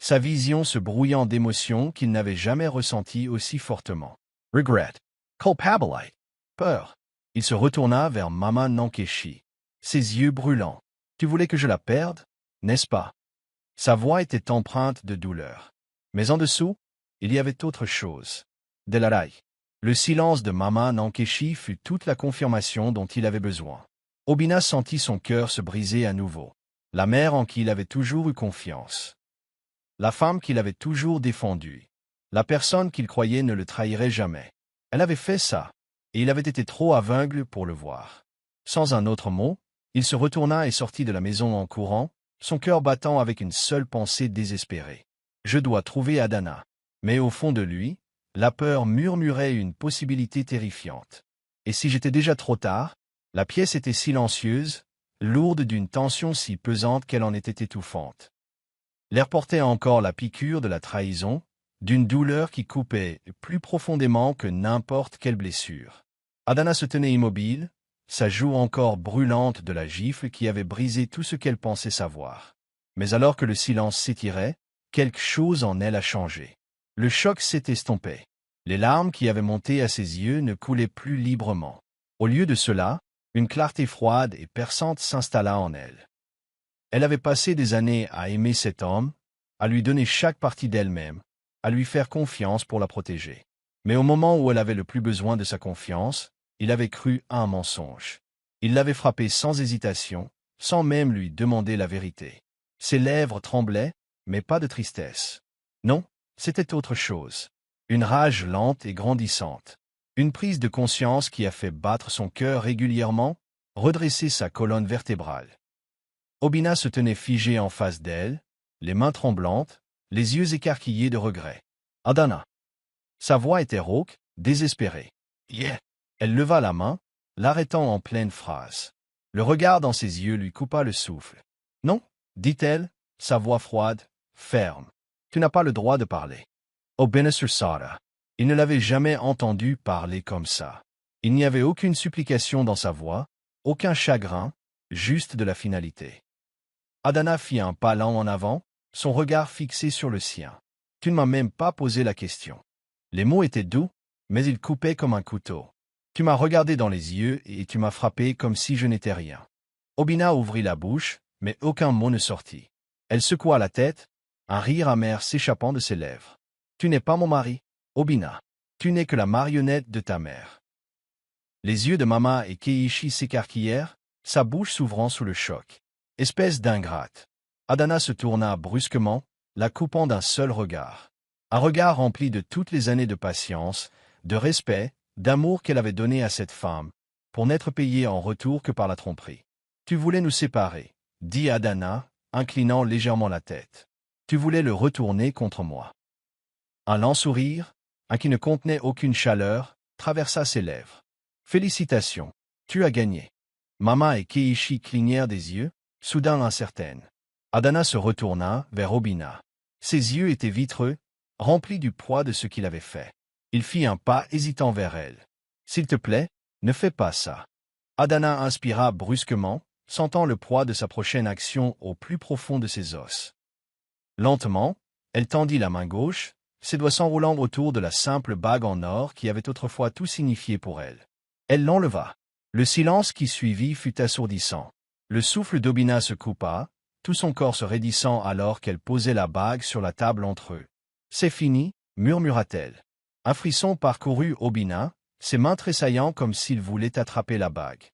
sa vision se brouillant d'émotions qu'il n'avait jamais ressenties aussi fortement. Regret, culpability, peur. Il se retourna vers Mama Nkechi, ses yeux brûlants. « Tu voulais que je la perde, n'est-ce pas ?» Sa voix était empreinte de douleur. Mais en dessous, il y avait autre chose. De la raille. Le silence de Mama Nkechi fut toute la confirmation dont il avait besoin. Obinna sentit son cœur se briser à nouveau. La mère en qui il avait toujours eu confiance. La femme qu'il avait toujours défendue. La personne qu'il croyait ne le trahirait jamais. Elle avait fait ça, et il avait été trop aveugle pour le voir. Sans un autre mot, il se retourna et sortit de la maison en courant, son cœur battant avec une seule pensée désespérée. « Je dois trouver Adana. » Mais au fond de lui, la peur murmurait une possibilité terrifiante. Et si j'étais déjà trop tard? La pièce était silencieuse, lourde d'une tension si pesante qu'elle en était étouffante. L'air portait encore la piqûre de la trahison, d'une douleur qui coupait plus profondément que n'importe quelle blessure. Adana se tenait immobile, sa joue encore brûlante de la gifle qui avait brisé tout ce qu'elle pensait savoir. Mais alors que le silence s'étirait, quelque chose en elle a changé. Le choc s'est estompé. Les larmes qui avaient monté à ses yeux ne coulaient plus librement. Au lieu de cela, une clarté froide et perçante s'installa en elle. Elle avait passé des années à aimer cet homme, à lui donner chaque partie d'elle-même, à lui faire confiance pour la protéger. Mais au moment où elle avait le plus besoin de sa confiance, il avait cru à un mensonge. Il l'avait frappée sans hésitation, sans même lui demander la vérité. Ses lèvres tremblaient, mais pas de tristesse. Non, c'était autre chose. Une rage lente et grandissante. Une prise de conscience qui a fait battre son cœur régulièrement, redresser sa colonne vertébrale. Obina se tenait figée en face d'elle, les mains tremblantes, les yeux écarquillés de regret. Adana. Sa voix était rauque, désespérée. Yeah. Elle leva la main, l'arrêtant en pleine phrase. Le regard dans ses yeux lui coupa le souffle. Non, dit-elle, sa voix froide, ferme. Tu n'as pas le droit de parler. Obina sursauta. Il ne l'avait jamais entendu parler comme ça. Il n'y avait aucune supplication dans sa voix, aucun chagrin, juste de la finalité. Adana fit un pas lent en avant, son regard fixé sur le sien. Tu ne m'as même pas posé la question. Les mots étaient doux, mais ils coupaient comme un couteau. Tu m'as regardé dans les yeux et tu m'as frappé comme si je n'étais rien. Obina ouvrit la bouche, mais aucun mot ne sortit. Elle secoua la tête, un rire amer s'échappant de ses lèvres. Tu n'es pas mon mari, Obina. Tu n'es que la marionnette de ta mère. Les yeux de Mama et Keiichi s'écarquillèrent, sa bouche s'ouvrant sous le choc. Espèce d'ingrate. Adana se tourna brusquement, la coupant d'un seul regard. Un regard rempli de toutes les années de patience, de respect, d'amour qu'elle avait donné à cette femme, pour n'être payée en retour que par la tromperie. Tu voulais nous séparer, dit Adana, inclinant légèrement la tête. Tu voulais le retourner contre moi. Un lent sourire, un qui ne contenait aucune chaleur, traversa ses lèvres. Félicitations, tu as gagné. Mama et Keiichi clignèrent des yeux, soudain incertaines. Adana se retourna vers Obina. Ses yeux étaient vitreux, remplis du poids de ce qu'il avait fait. Il fit un pas hésitant vers elle. S'il te plaît, ne fais pas ça. Adana inspira brusquement, sentant le poids de sa prochaine action au plus profond de ses os. Lentement, elle tendit la main gauche, ses doigts s'enroulant autour de la simple bague en or qui avait autrefois tout signifié pour elle. Elle l'enleva. Le silence qui suivit fut assourdissant. Le souffle d'Obina se coupa, tout son corps se raidissant alors qu'elle posait la bague sur la table entre eux. « C'est fini » murmura-t-elle. Un frisson parcourut Obina, ses mains tressaillant comme s'il voulait attraper la bague.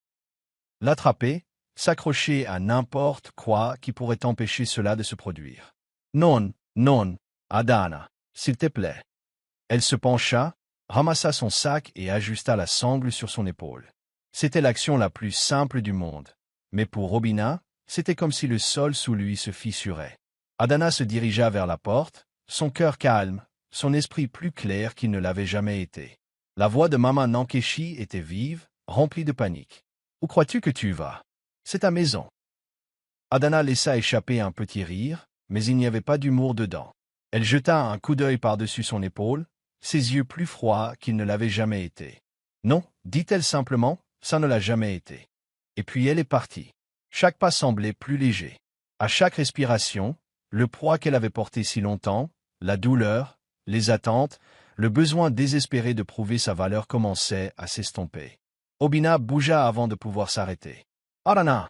L'attraper, s'accrocher à n'importe quoi qui pourrait empêcher cela de se produire. « Non, non, Adana, s'il te plaît. » Elle se pencha, ramassa son sac et ajusta la sangle sur son épaule. C'était l'action la plus simple du monde. Mais pour Obina, c'était comme si le sol sous lui se fissurait. Adana se dirigea vers la porte, son cœur calme, son esprit plus clair qu'il ne l'avait jamais été. La voix de Mama Nankeshi était vive, remplie de panique. « Où crois-tu que tu vas? C'est ta maison. » Adana laissa échapper un petit rire, mais il n'y avait pas d'humour dedans. Elle jeta un coup d'œil par-dessus son épaule, ses yeux plus froids qu'ils ne l'avaient jamais été. « Non, dit-elle simplement, ça ne l'a jamais été. » Et puis elle est partie. Chaque pas semblait plus léger. À chaque respiration, le poids qu'elle avait porté si longtemps, la douleur, les attentes, le besoin désespéré de prouver sa valeur commençaient à s'estomper. Obina bougea avant de pouvoir s'arrêter. « Adana !»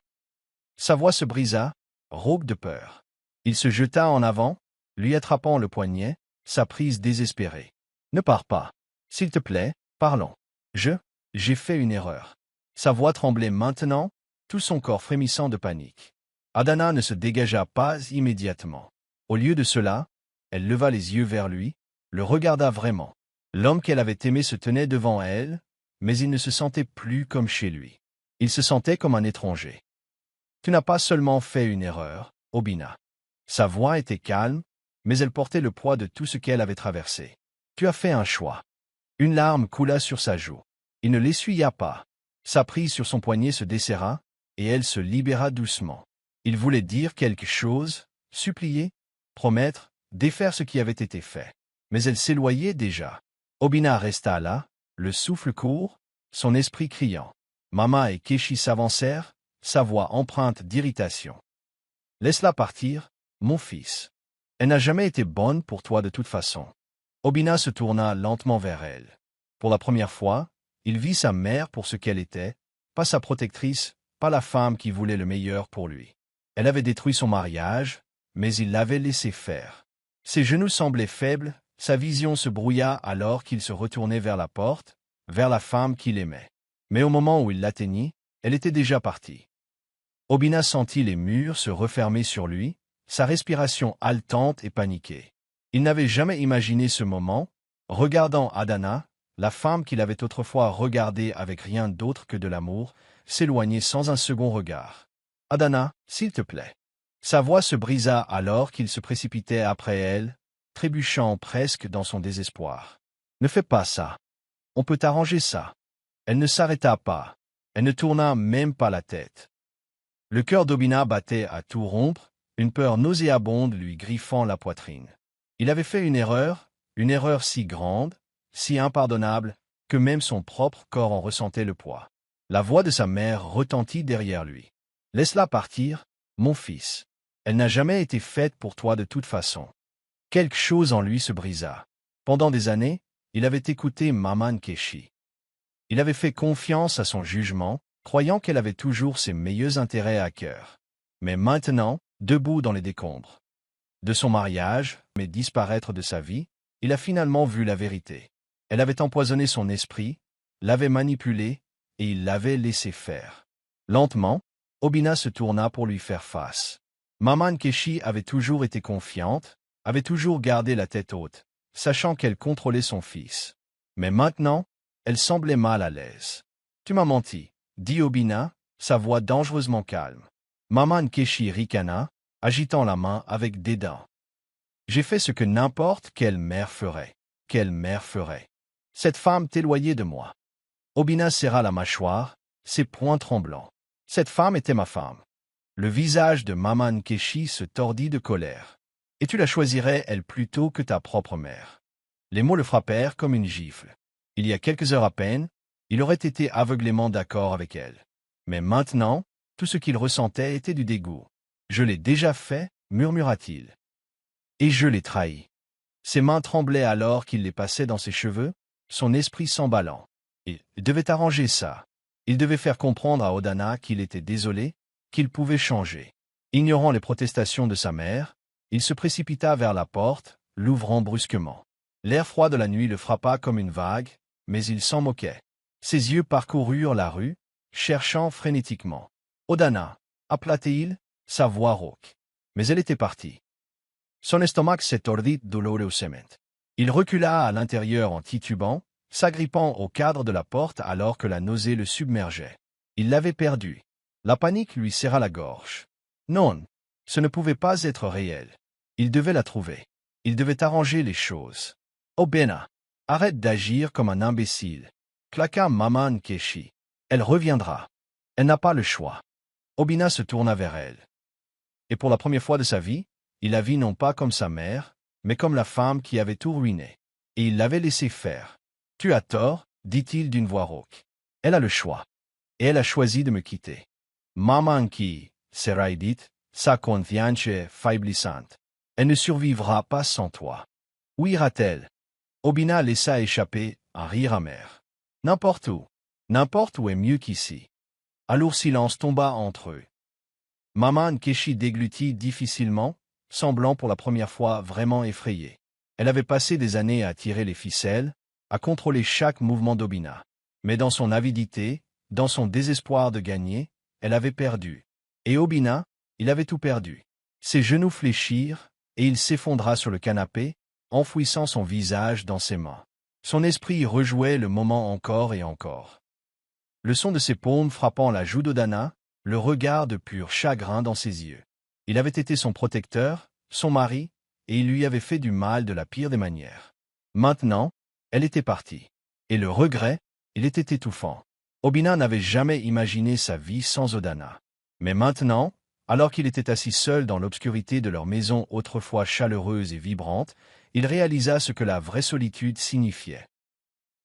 Sa voix se brisa, rauque de peur. Il se jeta en avant, lui attrapant le poignet, sa prise désespérée. « Ne pars pas. S'il te plaît, parlons. J'ai fait une erreur. » Sa voix tremblait maintenant, tout son corps frémissant de panique. Adana ne se dégagea pas immédiatement. Au lieu de cela, elle leva les yeux vers lui, le regarda vraiment. L'homme qu'elle avait aimé se tenait devant elle, mais il ne se sentait plus comme chez lui. Il se sentait comme un étranger. « Tu n'as pas seulement fait une erreur, Obina. » Sa voix était calme, mais elle portait le poids de tout ce qu'elle avait traversé. « Tu as fait un choix. » Une larme coula sur sa joue. Il ne l'essuya pas. Sa prise sur son poignet se desserra, et elle se libéra doucement. Il voulait dire quelque chose, supplier, promettre, défaire ce qui avait été fait. Mais elle s'éloignait déjà. Obina resta là, le souffle court, son esprit criant. Mama et Keiichi s'avancèrent, sa voix empreinte d'irritation. « Laisse-la partir, mon fils. Elle n'a jamais été bonne pour toi de toute façon. » Obina se tourna lentement vers elle. Pour la première fois, il vit sa mère pour ce qu'elle était, pas sa protectrice, pas la femme qui voulait le meilleur pour lui. Elle avait détruit son mariage, mais il l'avait laissé faire. Ses genoux semblaient faibles, sa vision se brouilla alors qu'il se retournait vers la porte, vers la femme qu'il aimait. Mais au moment où il l'atteignit, elle était déjà partie. Obina sentit les murs se refermer sur lui, sa respiration haletante et paniquée. Il n'avait jamais imaginé ce moment, regardant Adana, la femme qu'il avait autrefois regardée avec rien d'autre que de l'amour, s'éloigner sans un second regard. « Adana, s'il te plaît. » Sa voix se brisa alors qu'il se précipitait après elle, trébuchant presque dans son désespoir. « Ne fais pas ça. On peut arranger ça. » Elle ne s'arrêta pas. Elle ne tourna même pas la tête. Le cœur d'Obina battait à tout rompre, une peur nauséabonde lui griffant la poitrine. Il avait fait une erreur si grande, si impardonnable, que même son propre corps en ressentait le poids. La voix de sa mère retentit derrière lui. « Laisse-la partir, mon fils. Elle n'a jamais été faite pour toi de toute façon. » Quelque chose en lui se brisa. Pendant des années, il avait écouté Maman Nkechi. Il avait fait confiance à son jugement, croyant qu'elle avait toujours ses meilleurs intérêts à cœur. Mais maintenant, debout dans les décombres de son mariage, mais disparaître de sa vie, il a finalement vu la vérité. Elle avait empoisonné son esprit, l'avait manipulé, et il l'avait laissé faire. Lentement, Obina se tourna pour lui faire face. Maman Nkechi avait toujours été confiante, avait toujours gardé la tête haute, sachant qu'elle contrôlait son fils. Mais maintenant, elle semblait mal à l'aise. « Tu m'as menti, » dit Obina, sa voix dangereusement calme. Maman Nkechi ricana, agitant la main avec dédain. « J'ai fait ce que n'importe quelle mère ferait. Quelle mère ferait. Cette femme t'éloignait de moi. » Obina serra la mâchoire, ses poings tremblants. « Cette femme était ma femme. » Le visage de Maman Nkechi se tordit de colère. « Et tu la choisirais, elle, plutôt que ta propre mère. » Les mots le frappèrent comme une gifle. Il y a quelques heures à peine, il aurait été aveuglément d'accord avec elle. Mais maintenant, tout ce qu'il ressentait était du dégoût. « Je l'ai déjà fait, » murmura-t-il. « Et je l'ai trahi. » Ses mains tremblaient alors qu'il les passait dans ses cheveux, son esprit s'emballant. Il devait arranger ça. Il devait faire comprendre à Odana qu'il était désolé, qu'il pouvait changer. Ignorant les protestations de sa mère, il se précipita vers la porte, l'ouvrant brusquement. L'air froid de la nuit le frappa comme une vague, mais il s'en moquait. Ses yeux parcoururent la rue, cherchant frénétiquement. « Odana » appela-t-il, sa voix rauque. Mais elle était partie. Son estomac se tordit douloureusement. Il recula à l'intérieur en titubant, s'agrippant au cadre de la porte alors que la nausée le submergeait. Il l'avait perdue. La panique lui serra la gorge. Non, ce ne pouvait pas être réel. Il devait la trouver. Il devait arranger les choses. « Obina, arrête d'agir comme un imbécile. » Claqua Maman Nkechi. « Elle reviendra. Elle n'a pas le choix. » Obina se tourna vers elle. Et pour la première fois de sa vie, il la vit non pas comme sa mère, mais comme la femme qui avait tout ruiné. Et il l'avait laissé faire. « Tu as tort, » dit-il d'une voix rauque. « Elle a le choix. Et elle a choisi de me quitter. » Maman Nkechi, s'est dit, sa confiance faiblissante. « Elle ne survivra pas sans toi. » Où ira-t-elle? Obina laissa échapper un rire amer. « N'importe où est mieux qu'ici. » Un lourd silence tomba entre eux. Maman Nkechi déglutit difficilement, semblant pour la première fois vraiment effrayée. Elle avait passé des années à tirer les ficelles, à contrôler chaque mouvement d'Obina. Mais dans son avidité, dans son désespoir de gagner, elle avait perdu. Et Obina, il avait tout perdu. Ses genoux fléchirent, et il s'effondra sur le canapé, enfouissant son visage dans ses mains. Son esprit rejouait le moment encore et encore. Le son de ses paumes frappant la joue d'Odana, le regard de pur chagrin dans ses yeux. Il avait été son protecteur, son mari, et il lui avait fait du mal de la pire des manières. Maintenant, elle était partie. Et le regret, il était étouffant. Obina n'avait jamais imaginé sa vie sans Odana. Mais maintenant, alors qu'il était assis seul dans l'obscurité de leur maison autrefois chaleureuse et vibrante, il réalisa ce que la vraie solitude signifiait.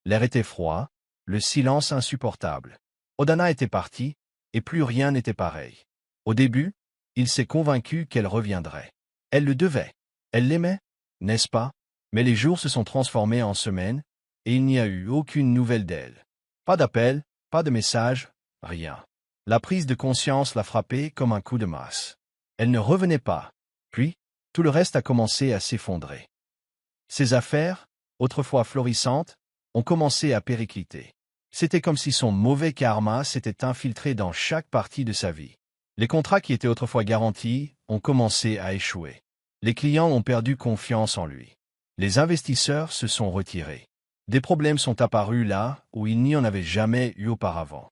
L'air était froid, le silence insupportable. Odana était partie, et plus rien n'était pareil. Au début, il s'est convaincu qu'elle reviendrait. Elle le devait. Elle l'aimait, n'est-ce pas? Mais les jours se sont transformés en semaines, et il n'y a eu aucune nouvelle d'elle. Pas d'appel, pas de message, rien. La prise de conscience l'a frappée comme un coup de masse. Elle ne revenait pas. Puis, tout le reste a commencé à s'effondrer. Ses affaires, autrefois florissantes, ont commencé à péricliter. C'était comme si son mauvais karma s'était infiltré dans chaque partie de sa vie. Les contrats qui étaient autrefois garantis ont commencé à échouer. Les clients ont perdu confiance en lui. Les investisseurs se sont retirés. Des problèmes sont apparus là où il n'y en avait jamais eu auparavant.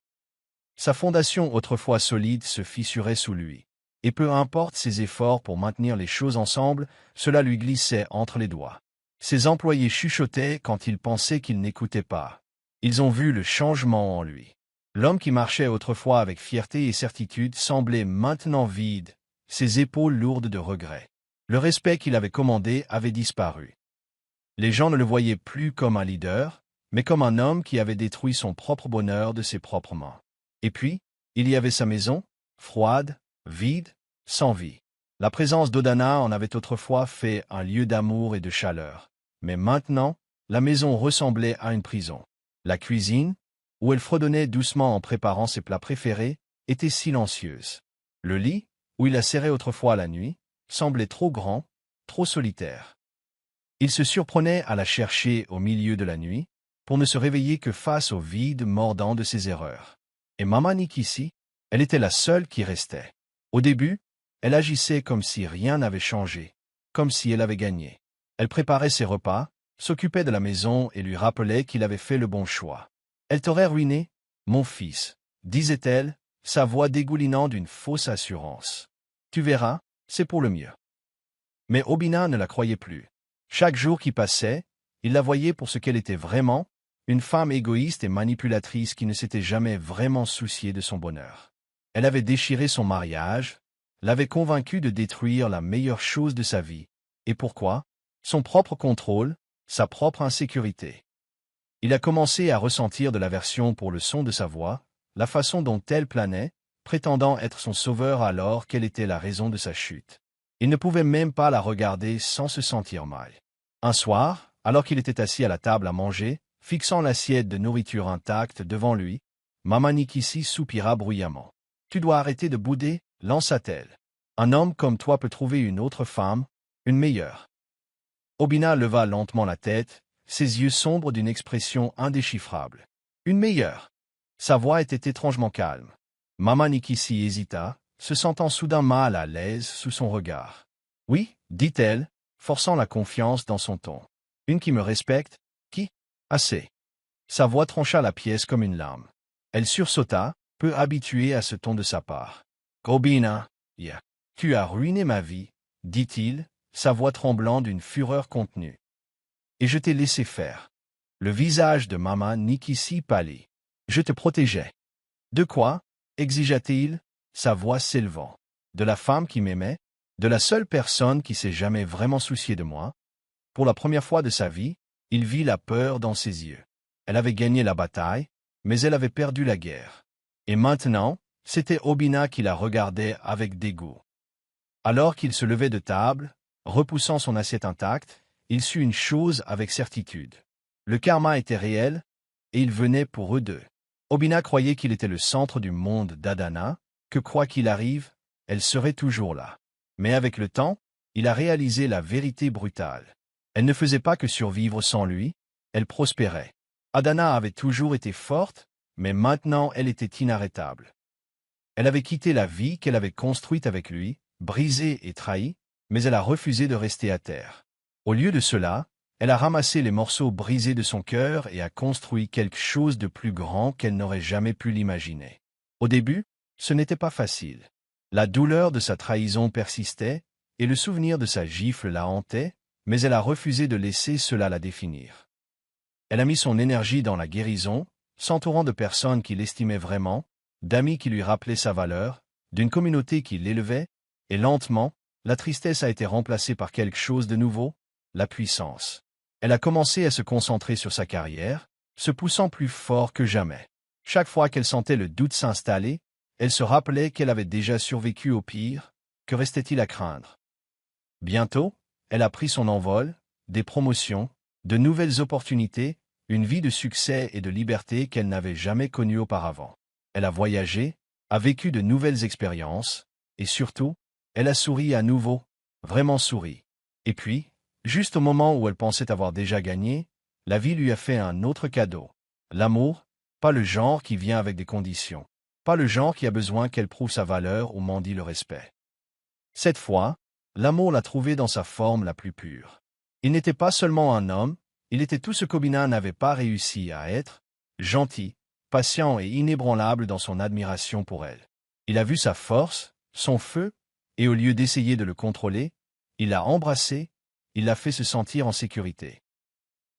Sa fondation autrefois solide se fissurait sous lui. Et peu importe ses efforts pour maintenir les choses ensemble, cela lui glissait entre les doigts. Ses employés chuchotaient quand ils pensaient qu'il n'écoutait pas. Ils ont vu le changement en lui. L'homme qui marchait autrefois avec fierté et certitude semblait maintenant vide, ses épaules lourdes de regrets. Le respect qu'il avait commandé avait disparu. Les gens ne le voyaient plus comme un leader, mais comme un homme qui avait détruit son propre bonheur de ses propres mains. Et puis, il y avait sa maison, froide, vide, sans vie. La présence d'Odana en avait autrefois fait un lieu d'amour et de chaleur. Mais maintenant, la maison ressemblait à une prison. La cuisine, où elle fredonnait doucement en préparant ses plats préférés, était silencieuse. Le lit, où il la serrait autrefois la nuit, semblait trop grand, trop solitaire. Il se surprenait à la chercher au milieu de la nuit, pour ne se réveiller que face au vide mordant de ses erreurs. Et Maman Nikisi, elle était la seule qui restait. Au début, elle agissait comme si rien n'avait changé, comme si elle avait gagné. Elle préparait ses repas, s'occupait de la maison et lui rappelait qu'il avait fait le bon choix. « Elle t'aurait ruiné, mon fils, » disait-elle, sa voix dégoulinant d'une fausse assurance. « Tu verras, c'est pour le mieux. » Mais Obina ne la croyait plus. Chaque jour qui passait, il la voyait pour ce qu'elle était vraiment, une femme égoïste et manipulatrice qui ne s'était jamais vraiment souciée de son bonheur. Elle avait déchiré son mariage, l'avait convaincu de détruire la meilleure chose de sa vie. Et pourquoi? Son propre contrôle, sa propre insécurité. Il a commencé à ressentir de l'aversion pour le son de sa voix, la façon dont elle planait, prétendant être son sauveur alors qu'elle était la raison de sa chute. Il ne pouvait même pas la regarder sans se sentir mal. Un soir, alors qu'il était assis à la table à manger, fixant l'assiette de nourriture intacte devant lui, Maman Nikisi soupira bruyamment. « Tu dois arrêter de bouder, » lança-t-elle. « Un homme comme toi peut trouver une autre femme, une meilleure. » Obina leva lentement la tête, ses yeux sombres d'une expression indéchiffrable. « Une meilleure ?» Sa voix était étrangement calme. Maman Nikisi hésita, se sentant soudain mal à l'aise sous son regard. « Oui, » dit-elle, forçant la confiance dans son ton. « Une qui me respecte, qui? Assez. » Sa voix trancha la pièce comme une lame. Elle sursauta, peu habituée à ce ton de sa part. « Obina, yeah. Tu as ruiné ma vie, » dit-il, sa voix tremblant d'une fureur contenue. « Et je t'ai laissé faire. » Le visage de Maman Nikisi pâlit. « Je te protégeais. »« De quoi ?» exigea-t-il, sa voix s'élevant. « De la femme qui m'aimait, de la seule personne qui s'est jamais vraiment souciée de moi. » Pour la première fois de sa vie, il vit la peur dans ses yeux. Elle avait gagné la bataille, mais elle avait perdu la guerre. Et maintenant, c'était Obina qui la regardait avec dégoût. Alors qu'il se levait de table, repoussant son assiette intacte, il sut une chose avec certitude. Le karma était réel, et il venait pour eux deux. Obina croyait qu'il était le centre du monde d'Adana, que quoi qu'il arrive, elle serait toujours là. Mais avec le temps, il a réalisé la vérité brutale. Elle ne faisait pas que survivre sans lui, elle prospérait. Adana avait toujours été forte, mais maintenant elle était inarrêtable. Elle avait quitté la vie qu'elle avait construite avec lui, brisée et trahie, mais elle a refusé de rester à terre. Au lieu de cela, elle a ramassé les morceaux brisés de son cœur et a construit quelque chose de plus grand qu'elle n'aurait jamais pu l'imaginer. Au début, ce n'était pas facile. La douleur de sa trahison persistait, et le souvenir de sa gifle la hantait, mais elle a refusé de laisser cela la définir. Elle a mis son énergie dans la guérison, s'entourant de personnes qui l'estimaient vraiment, d'amis qui lui rappelaient sa valeur, d'une communauté qui l'élevait, et lentement, la tristesse a été remplacée par quelque chose de nouveau, la puissance. Elle a commencé à se concentrer sur sa carrière, se poussant plus fort que jamais. Chaque fois qu'elle sentait le doute s'installer, elle se rappelait qu'elle avait déjà survécu au pire, que restait-il à craindre? Bientôt, elle a pris son envol, des promotions, de nouvelles opportunités, une vie de succès et de liberté qu'elle n'avait jamais connue auparavant. Elle a voyagé, a vécu de nouvelles expériences, et surtout, elle a souri à nouveau, vraiment souri. Et puis, juste au moment où elle pensait avoir déjà gagné, la vie lui a fait un autre cadeau. L'amour, pas le genre qui vient avec des conditions. pas le genre qui a besoin qu'elle prouve sa valeur ou mendie le respect. Cette fois, l'amour l'a trouvé dans sa forme la plus pure. Il n'était pas seulement un homme, il était tout ce qu'Obina n'avait pas réussi à être, gentil, patient et inébranlable dans son admiration pour elle. Il a vu sa force, son feu, et au lieu d'essayer de le contrôler, il l'a embrassé, il l'a fait se sentir en sécurité.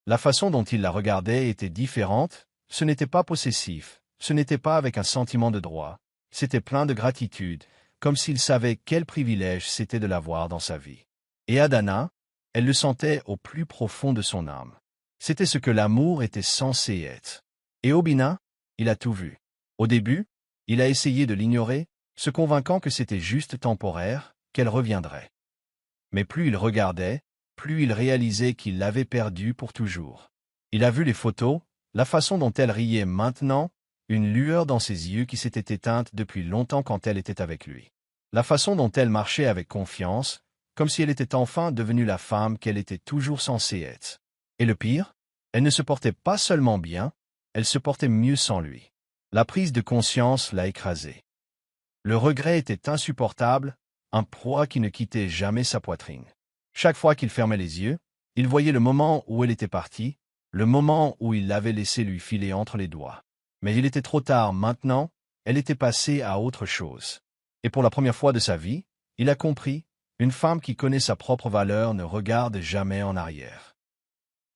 La façon dont il la regardait était différente, ce n'était pas possessif, ce n'était pas avec un sentiment de droit, c'était plein de gratitude, comme s'il savait quel privilège c'était de l'avoir dans sa vie. Et Adana, elle le sentait au plus profond de son âme. C'était ce que l'amour était censé être. Et Obina, il a tout vu. Au début, il a essayé de l'ignorer, se convainquant que c'était juste temporaire, qu'elle reviendrait. Mais plus il regardait, plus il réalisait qu'il l'avait perdue pour toujours. Il a vu les photos, la façon dont elle riait maintenant, une lueur dans ses yeux qui s'était éteinte depuis longtemps quand elle était avec lui. La façon dont elle marchait avec confiance, comme si elle était enfin devenue la femme qu'elle était toujours censée être. Et le pire, elle ne se portait pas seulement bien, elle se portait mieux sans lui. La prise de conscience l'a écrasée. Le regret était insupportable, un poids qui ne quittait jamais sa poitrine. Chaque fois qu'il fermait les yeux, il voyait le moment où elle était partie, le moment où il l'avait laissé lui filer entre les doigts. Mais il était trop tard maintenant, elle était passée à autre chose. Et pour la première fois de sa vie, il a compris, une femme qui connaît sa propre valeur ne regarde jamais en arrière.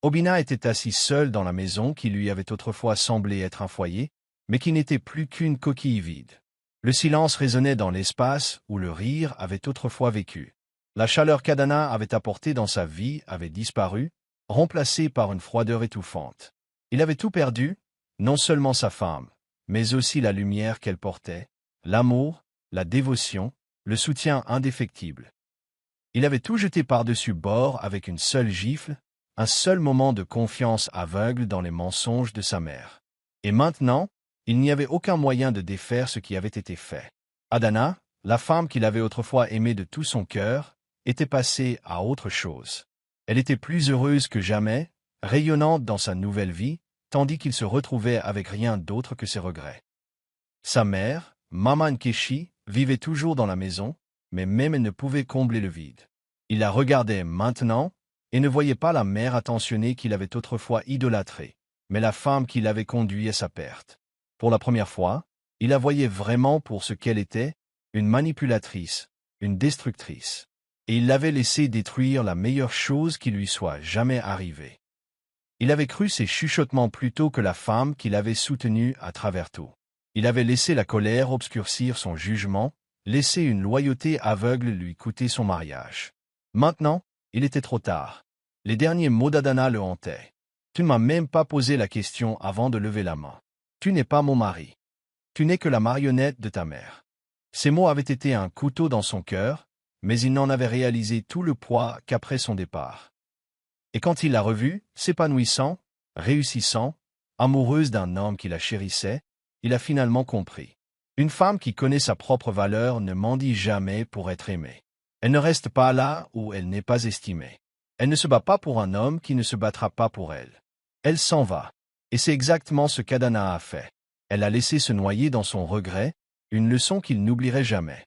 Obina était assise seule dans la maison qui lui avait autrefois semblé être un foyer, mais qui n'était plus qu'une coquille vide. Le silence résonnait dans l'espace où le rire avait autrefois vécu. La chaleur qu'Adana avait apportée dans sa vie avait disparu, remplacée par une froideur étouffante. Il avait tout perdu, non seulement sa femme, mais aussi la lumière qu'elle portait, l'amour, la dévotion, le soutien indéfectible. Il avait tout jeté par-dessus bord avec une seule gifle, un seul moment de confiance aveugle dans les mensonges de sa mère. Et maintenant, il n'y avait aucun moyen de défaire ce qui avait été fait. Adana, la femme qu'il avait autrefois aimée de tout son cœur, était passée à autre chose. Elle était plus heureuse que jamais, rayonnante dans sa nouvelle vie, tandis qu'il se retrouvait avec rien d'autre que ses regrets. Sa mère, Mama Nkechi, vivait toujours dans la maison, mais même elle ne pouvait combler le vide. Il la regardait maintenant, et ne voyait pas la mère attentionnée qu'il avait autrefois idolâtrée, mais la femme qui l'avait conduit à sa perte. Pour la première fois, il la voyait vraiment pour ce qu'elle était, une manipulatrice, une destructrice. Et il l'avait laissé détruire la meilleure chose qui lui soit jamais arrivée. Il avait cru ses chuchotements plutôt que la femme qu'il avait soutenue à travers tout. Il avait laissé la colère obscurcir son jugement, laissé une loyauté aveugle lui coûter son mariage. Maintenant, il était trop tard. Les derniers mots d'Adana le hantaient. « Tu ne m'as même pas posé la question avant de lever la main. Tu n'es pas mon mari. Tu n'es que la marionnette de ta mère. » Ces mots avaient été un couteau dans son cœur, mais il n'en avait réalisé tout le poids qu'après son départ. Et quand il l'a revue, s'épanouissant, réussissant, amoureuse d'un homme qui la chérissait, il a finalement compris. Une femme qui connaît sa propre valeur ne mendie jamais pour être aimée. Elle ne reste pas là où elle n'est pas estimée. Elle ne se bat pas pour un homme qui ne se battra pas pour elle. Elle s'en va. Et c'est exactement ce qu'Adana a fait. Elle a laissé se noyer dans son regret, une leçon qu'il n'oublierait jamais.